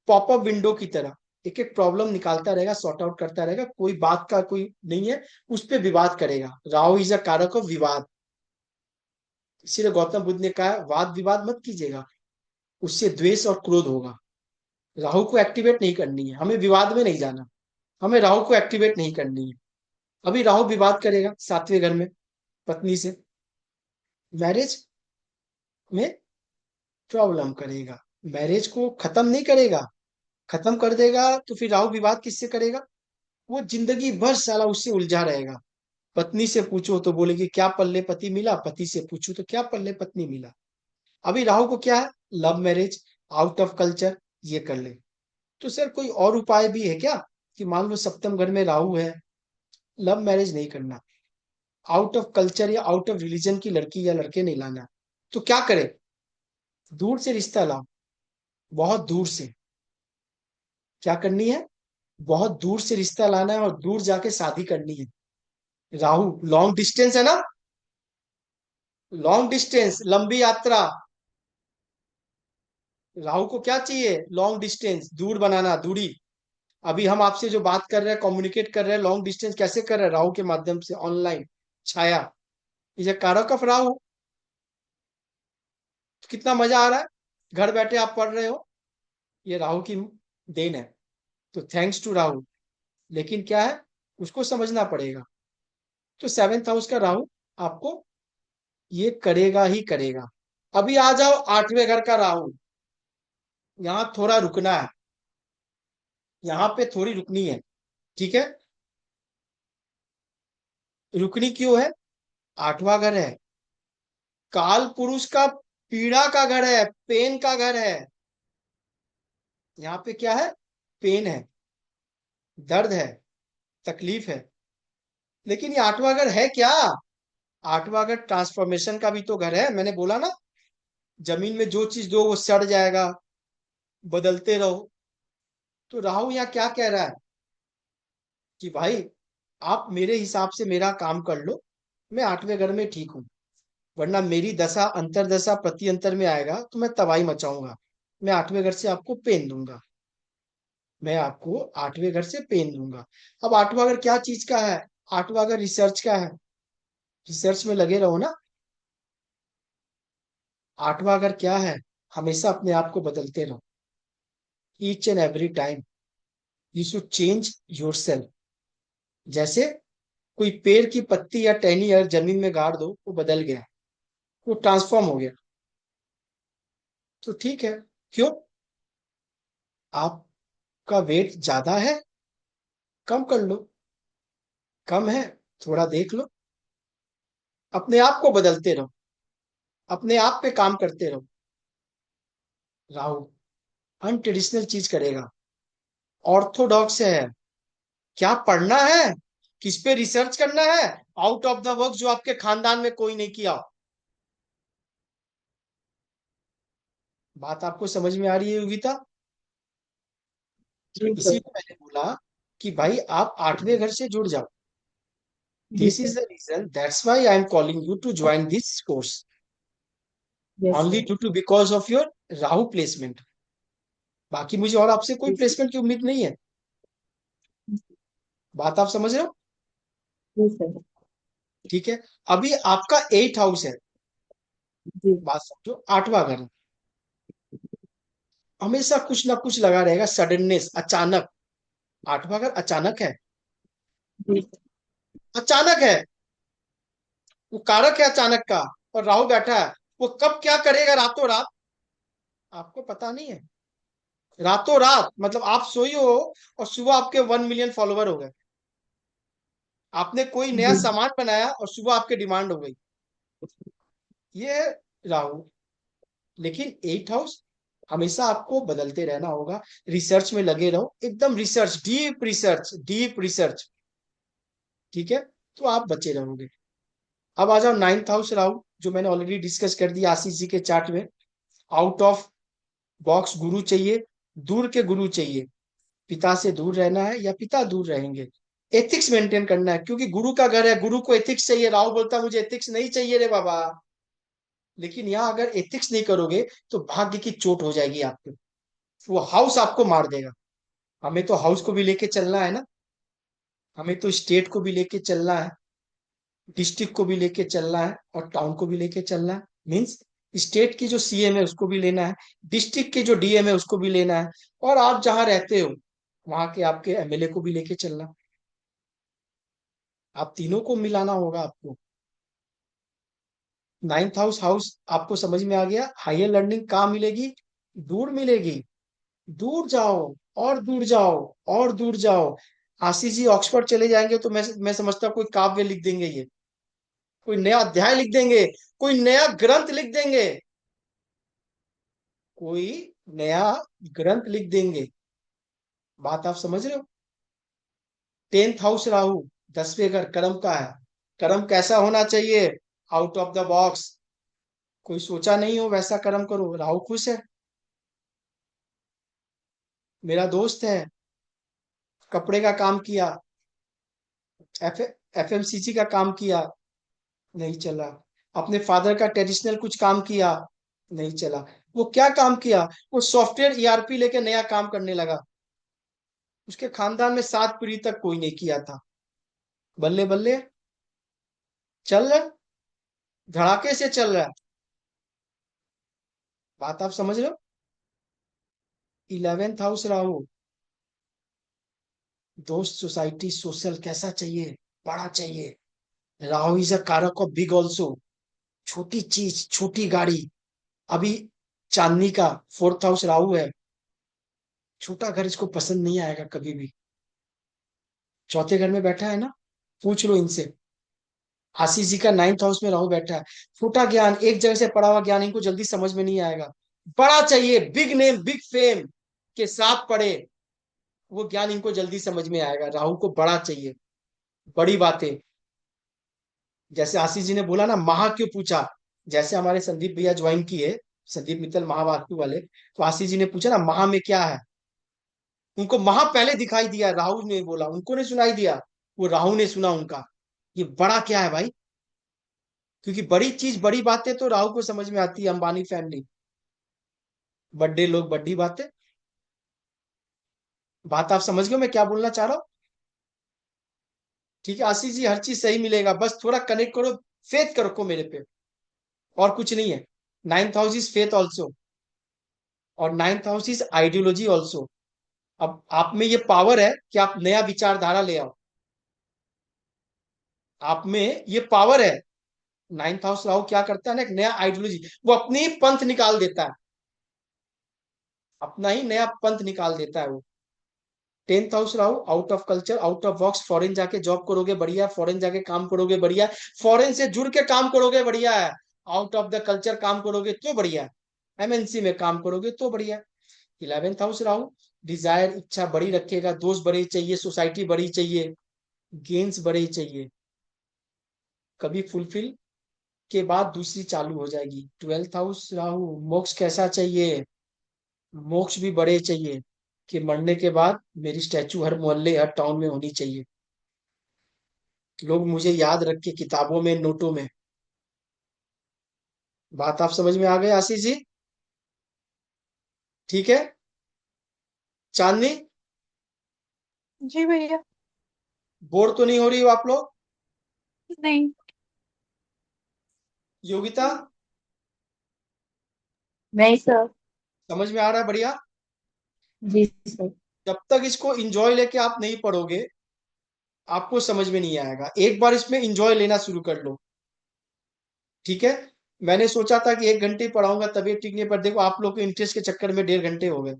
Speaker 1: पॉपअप विंडो की तरह एक एक प्रॉब्लम निकालता रहेगा, सॉर्ट आउट करता रहेगा। कोई बात का कोई नहीं है, उस पर विवाद करेगा। राहु इज अ कारक ऑफ विवाद। इसीलिए गौतम बुद्ध ने कहा वाद विवाद मत कीजिएगा, उससे द्वेष और क्रोध होगा। राहु को एक्टिवेट नहीं करनी है, हमें विवाद में नहीं जाना, हमें राहु को एक्टिवेट नहीं करनी है। अभी राहु विवाद करेगा सातवें घर में पत्नी से, मैरिज में प्रॉब्लम करेगा। मैरिज को खत्म नहीं करेगा, खत्म कर देगा तो फिर राहु विवाद किससे करेगा? वो जिंदगी भर साला उससे उलझा रहेगा। पत्नी से पूछो तो बोलेगी क्या पल्ले पति मिला, पति से पूछो तो क्या पल्ले पत्नी मिला। अभी राहु को क्या है? Love marriage, out of culture, ये कर ले। तो सर कोई और उपाय भी है क्या? कि मान लो सप्तम घर में राहु है, लव मैरिज नहीं करना, आउट ऑफ कल्चर या आउट ऑफ रिलीजन की लड़की या लड़के नहीं लाना, तो क्या करे? दूर से रिश्ता लाओ, बहुत दूर से। क्या करनी है? बहुत दूर से रिश्ता लाना है और दूर जाके शादी करनी है। राहु लॉन्ग डिस्टेंस है ना, लॉन्ग डिस्टेंस, लंबी यात्रा। राहु को क्या चाहिए? लॉन्ग डिस्टेंस, दूर बनाना, दूरी। अभी हम आपसे जो बात कर रहे हैं, कम्युनिकेट कर रहे हैं, लॉन्ग डिस्टेंस कैसे कर रहे हैं? राहु के माध्यम से, ऑनलाइन, छाया। ये कारक ऑफ राहु। तो कितना मजा आ रहा है, घर बैठे आप पढ़ रहे हो, ये राहु की देन है। तो थैंक्स टू राहु। लेकिन क्या है, उसको समझना पड़ेगा। तो सेवेंथ हाउस का राहु आपको ये करेगा ही करेगा। अभी आ जाओ आठवें घर का राहु। यहां थोड़ा रुकना है, यहां पे थोड़ी रुकनी है, ठीक है? रुकनी क्यों है? आठवां घर है, काल पुरुष का पीड़ा का घर है, पेन का घर है। यहाँ पे क्या है? पेन है, दर्द है, तकलीफ है। लेकिन ये आठवां घर है क्या? आठवां घर ट्रांसफॉर्मेशन का भी तो घर है। मैंने बोला ना, जमीन में जो चीज दो वो सड़ जाएगा, बदलते रहो। तो राहु यहाँ क्या कह रहा है कि भाई आप मेरे हिसाब से मेरा काम कर लो, मैं 8वें घर में ठीक हूँ, वरना मेरी दशा अंतरदशा प्रति अंतर में आएगा तो मैं तबाही मचाऊंगा। मैं 8वें घर से आपको पेन दूंगा, मैं आपको 8वें घर से पेन दूंगा। अब 8वां घर क्या चीज का है? 8वां घर रिसर्च का है, रिसर्च में लगे रहो ना। 8वां घर क्या है? हमेशा अपने आप को बदलते रहो। Each and every time you should change your self. जैसे कोई पेड़ की पत्ती या टहनी अगर जमीन में गाड़ दो, वो बदल गया, वो ट्रांसफॉर्म हो गया, तो ठीक है। क्यों? आपका वेट ज्यादा है, कम कर लो। कम है, थोड़ा देख लो। अपने आप को बदलते रहो, अपने आप पे काम करते रहो। राहु अनट्रेडिशनल चीज करेगा, ऑर्थोडॉक्स है। क्या पढ़ना है, किस पे रिसर्च करना है? आउट ऑफ द वर्क जो आपके खानदान में कोई नहीं किया। बात आपको समझ में आ रही है योगिता?
Speaker 6: जी सर।
Speaker 1: इसीलिए मैंने बोला कि भाई आप 8वें घर से जुड़ जाओ।
Speaker 6: जी
Speaker 1: this is
Speaker 6: sir.
Speaker 1: The reason, that's why I am calling you to join this course,
Speaker 6: yes
Speaker 1: only
Speaker 6: sir.
Speaker 1: Due to because of your Rahu placement. बाकी मुझे और आपसे कोई
Speaker 6: जी सर।
Speaker 1: प्लेसमेंट की उम्मीद नहीं है। बात आप समझ रहे हो?
Speaker 6: जी सर।
Speaker 1: ठीक है। अभी आपका 8 हाउस है,
Speaker 6: जी।
Speaker 1: बात समझो, 8वां घर। हमेशा कुछ ना कुछ लगा रहेगा, सडननेस, अचानक। 8वां घर अचानक है,
Speaker 6: जी
Speaker 1: अचानक है, वो कारक है अचानक का। और राहु बैठा है, वो कब क्या करेगा रातों रात आपको पता नहीं है। रातों रात मतलब आप सोई हो और सुबह आपके 1 मिलियन फॉलोवर हो गए। आपने कोई नया
Speaker 6: जी।
Speaker 1: सामान बनाया और सुबह आपके डिमांड हो गई। ये है राहु। लेकिन 8 हाउस हमेशा आपको बदलते रहना होगा। रिसर्च में लगे रहो, एकदम research, deep research, deep research. ठीक है, तो आप बचे रहोगे। अब आ जाओ 9th हाउस राहु, जो मैंने ऑलरेडी डिस्कस कर दिया आशीष जी के चार्ट में। आउट ऑफ बॉक्स गुरु चाहिए, दूर के गुरु चाहिए। पिता से दूर रहना है या पिता दूर रहेंगे। एथिक्स मेंटेन करना है, क्योंकि गुरु का घर है, गुरु को एथिक्स चाहिए। राहु बोलता है मुझे एथिक्स नहीं चाहिए रे बाबा। लेकिन यहाँ अगर एथिक्स नहीं करोगे तो भाग्य की चोट हो जाएगी आपको, वो हाउस आपको मार देगा। हमें तो हाउस को भी लेके चलना है ना, हमें तो स्टेट को भी लेके चलना है, डिस्ट्रिक्ट को भी लेके चलना है, और टाउन को भी लेके चलना है। मीन्स स्टेट की जो सीएम है उसको भी लेना है, डिस्ट्रिक्ट के जो डीएम है उसको भी लेना है, और आप जहां रहते हो वहां के आपके एमएलए को भी लेके चलना। आप तीनों को मिलाना होगा आपको। 9th हाउस हाउस आपको समझ में आ गया। हायर लर्निंग कहाँ मिलेगी? दूर मिलेगी। दूर जाओ, और दूर जाओ, और दूर जाओ। आशीष जी ऑक्सफोर्ड चले जाएंगे तो मैं समझता हूँ कोई काव्य लिख देंगे, ये कोई नया अध्याय लिख देंगे, कोई नया ग्रंथ लिख देंगे, कोई नया ग्रंथ लिख देंगे। बात आप समझ रहे हो? 10th हाउस राहु, 10वें घर कर्म का है। कर्म कैसा होना चाहिए? Out of the box. कोई सोचा नहीं हो वैसा कर्म करो। राहु खुश है। मेरा दोस्त है, कपड़े का काम किया, एफ एफएमसीजी का काम किया, नहीं चला। अपने फादर का ट्रेडिशनल कुछ काम किया, नहीं चला। वो क्या काम किया? वो सॉफ्टवेयर ईआरपी लेके नया काम करने लगा। उसके खानदान में 7 पीढ़ी तक कोई नहीं किया था। बल्ले बल्ले चल रहा है, धड़ाके से चल रहा है। बात आप समझ रहे हो? 11th हाउस राहु, दोस्त, सोसाइटी, सोशल कैसा चाहिए? बड़ा चाहिए। राहु इज अ कारक ऑफ बिग ऑल्सो। छोटी चीज, छोटी गाड़ी। अभी चांदनी का 4th हाउस राहु है, छोटा घर इसको पसंद नहीं आएगा कभी भी। चौथे घर में बैठा है ना, पूछ लो इनसे। आशीष जी का 9th हाउस में राहु बैठा है। छोटा ज्ञान, एक जगह से पढ़ा हुआ ज्ञान इनको जल्दी समझ में नहीं आएगा। बड़ा चाहिए, बिग नेम, बिग फेम के साथ पढ़े, वो ज्ञान इनको जल्दी समझ में आएगा। राहु को बड़ा चाहिए, बड़ी बातें। जैसे आशीष जी ने बोला ना, महा क्यों पूछा, जैसे हमारे संदीप भैया ज्वाइन किए संदीप मित्तल महावास्तु वाले, तो आशीष जी ने पूछा ना महा में क्या है, उनको महा पहले दिखाई दिया, राहु ने बोला, उनको नहीं सुनाई दिया, वो राहु ने सुना उनका, ये बड़ा क्या है भाई, क्योंकि बड़ी चीज बड़ी बातें तो राहु को समझ में आती है, अंबानी फैमिली, बड़े लोग बड़ी बातें। बात आप समझ गए मैं क्या बोलना चाह रहा हूँ? ठीक है आशीष जी, हर चीज सही मिलेगा, बस थोड़ा कनेक्ट करो, फेथ रखो मेरे पे, और कुछ नहीं है। 9th house is faith also, और 9th house is ideology also. अब आप में ये पावर है कि आप नया विचारधारा ले आओ, आप में ये पावर है। 9th हाउस राहु क्या करता है ना, एक नया आइडियोलॉजी, वो अपनी ही पंथ निकाल देता है, अपना ही नया पंथ निकाल देता है वो। 10th house Rahu out of culture, out of box, foreign जाके जॉब करोगे बढ़िया, फॉरेन जाके काम करोगे बढ़िया, फॉरेन से जुड़ के काम करोगे बढ़िया है, आउट ऑफ द कल्चर काम करोगे तो बढ़िया है, एमएनसी में काम करोगे तो बढ़िया है। 11th हाउस राहु डिजायर, इच्छा बड़ी रखेगा, दोस्त बड़े चाहिए, सोसाइटी बड़ी चाहिए, गेन्स बड़े चाहिए, कभी फुलफिल के बाद दूसरी चालू हो जाएगी। 12th हाउस राहु मोक्ष कैसा चाहिए, मोक्ष भी बड़े चाहिए, कि मरने के बाद मेरी स्टैचू हर मोहल्ले हर टाउन में होनी चाहिए, लोग मुझे याद रख के किताबों में नोटों में। बात आप समझ में आ गए आशीष जी? ठीक है चांदनी,
Speaker 4: जी भैया।
Speaker 1: बोर तो नहीं हो रही हो आप लोग?
Speaker 4: नहीं।
Speaker 1: योगिता,
Speaker 7: नहीं सर।
Speaker 1: समझ में आ रहा है? बढ़िया।
Speaker 7: जी सर।
Speaker 1: जब तक इसको इंजॉय लेके आप नहीं पढ़ोगे आपको समझ में नहीं आएगा, एक बार इसमें इंजॉय लेना शुरू कर लो, ठीक है? मैंने सोचा था कि 1 घंटे पढ़ाऊंगा तभी ठीक नहीं, पर देखो आप लोग के इंटरेस्ट के चक्कर में 1.5 घंटे हो गए।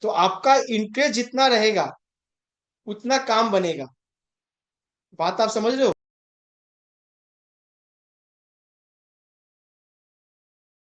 Speaker 1: तो आपका इंटरेस्ट जितना रहेगा उतना काम बनेगा, बात आप समझ रहे हो?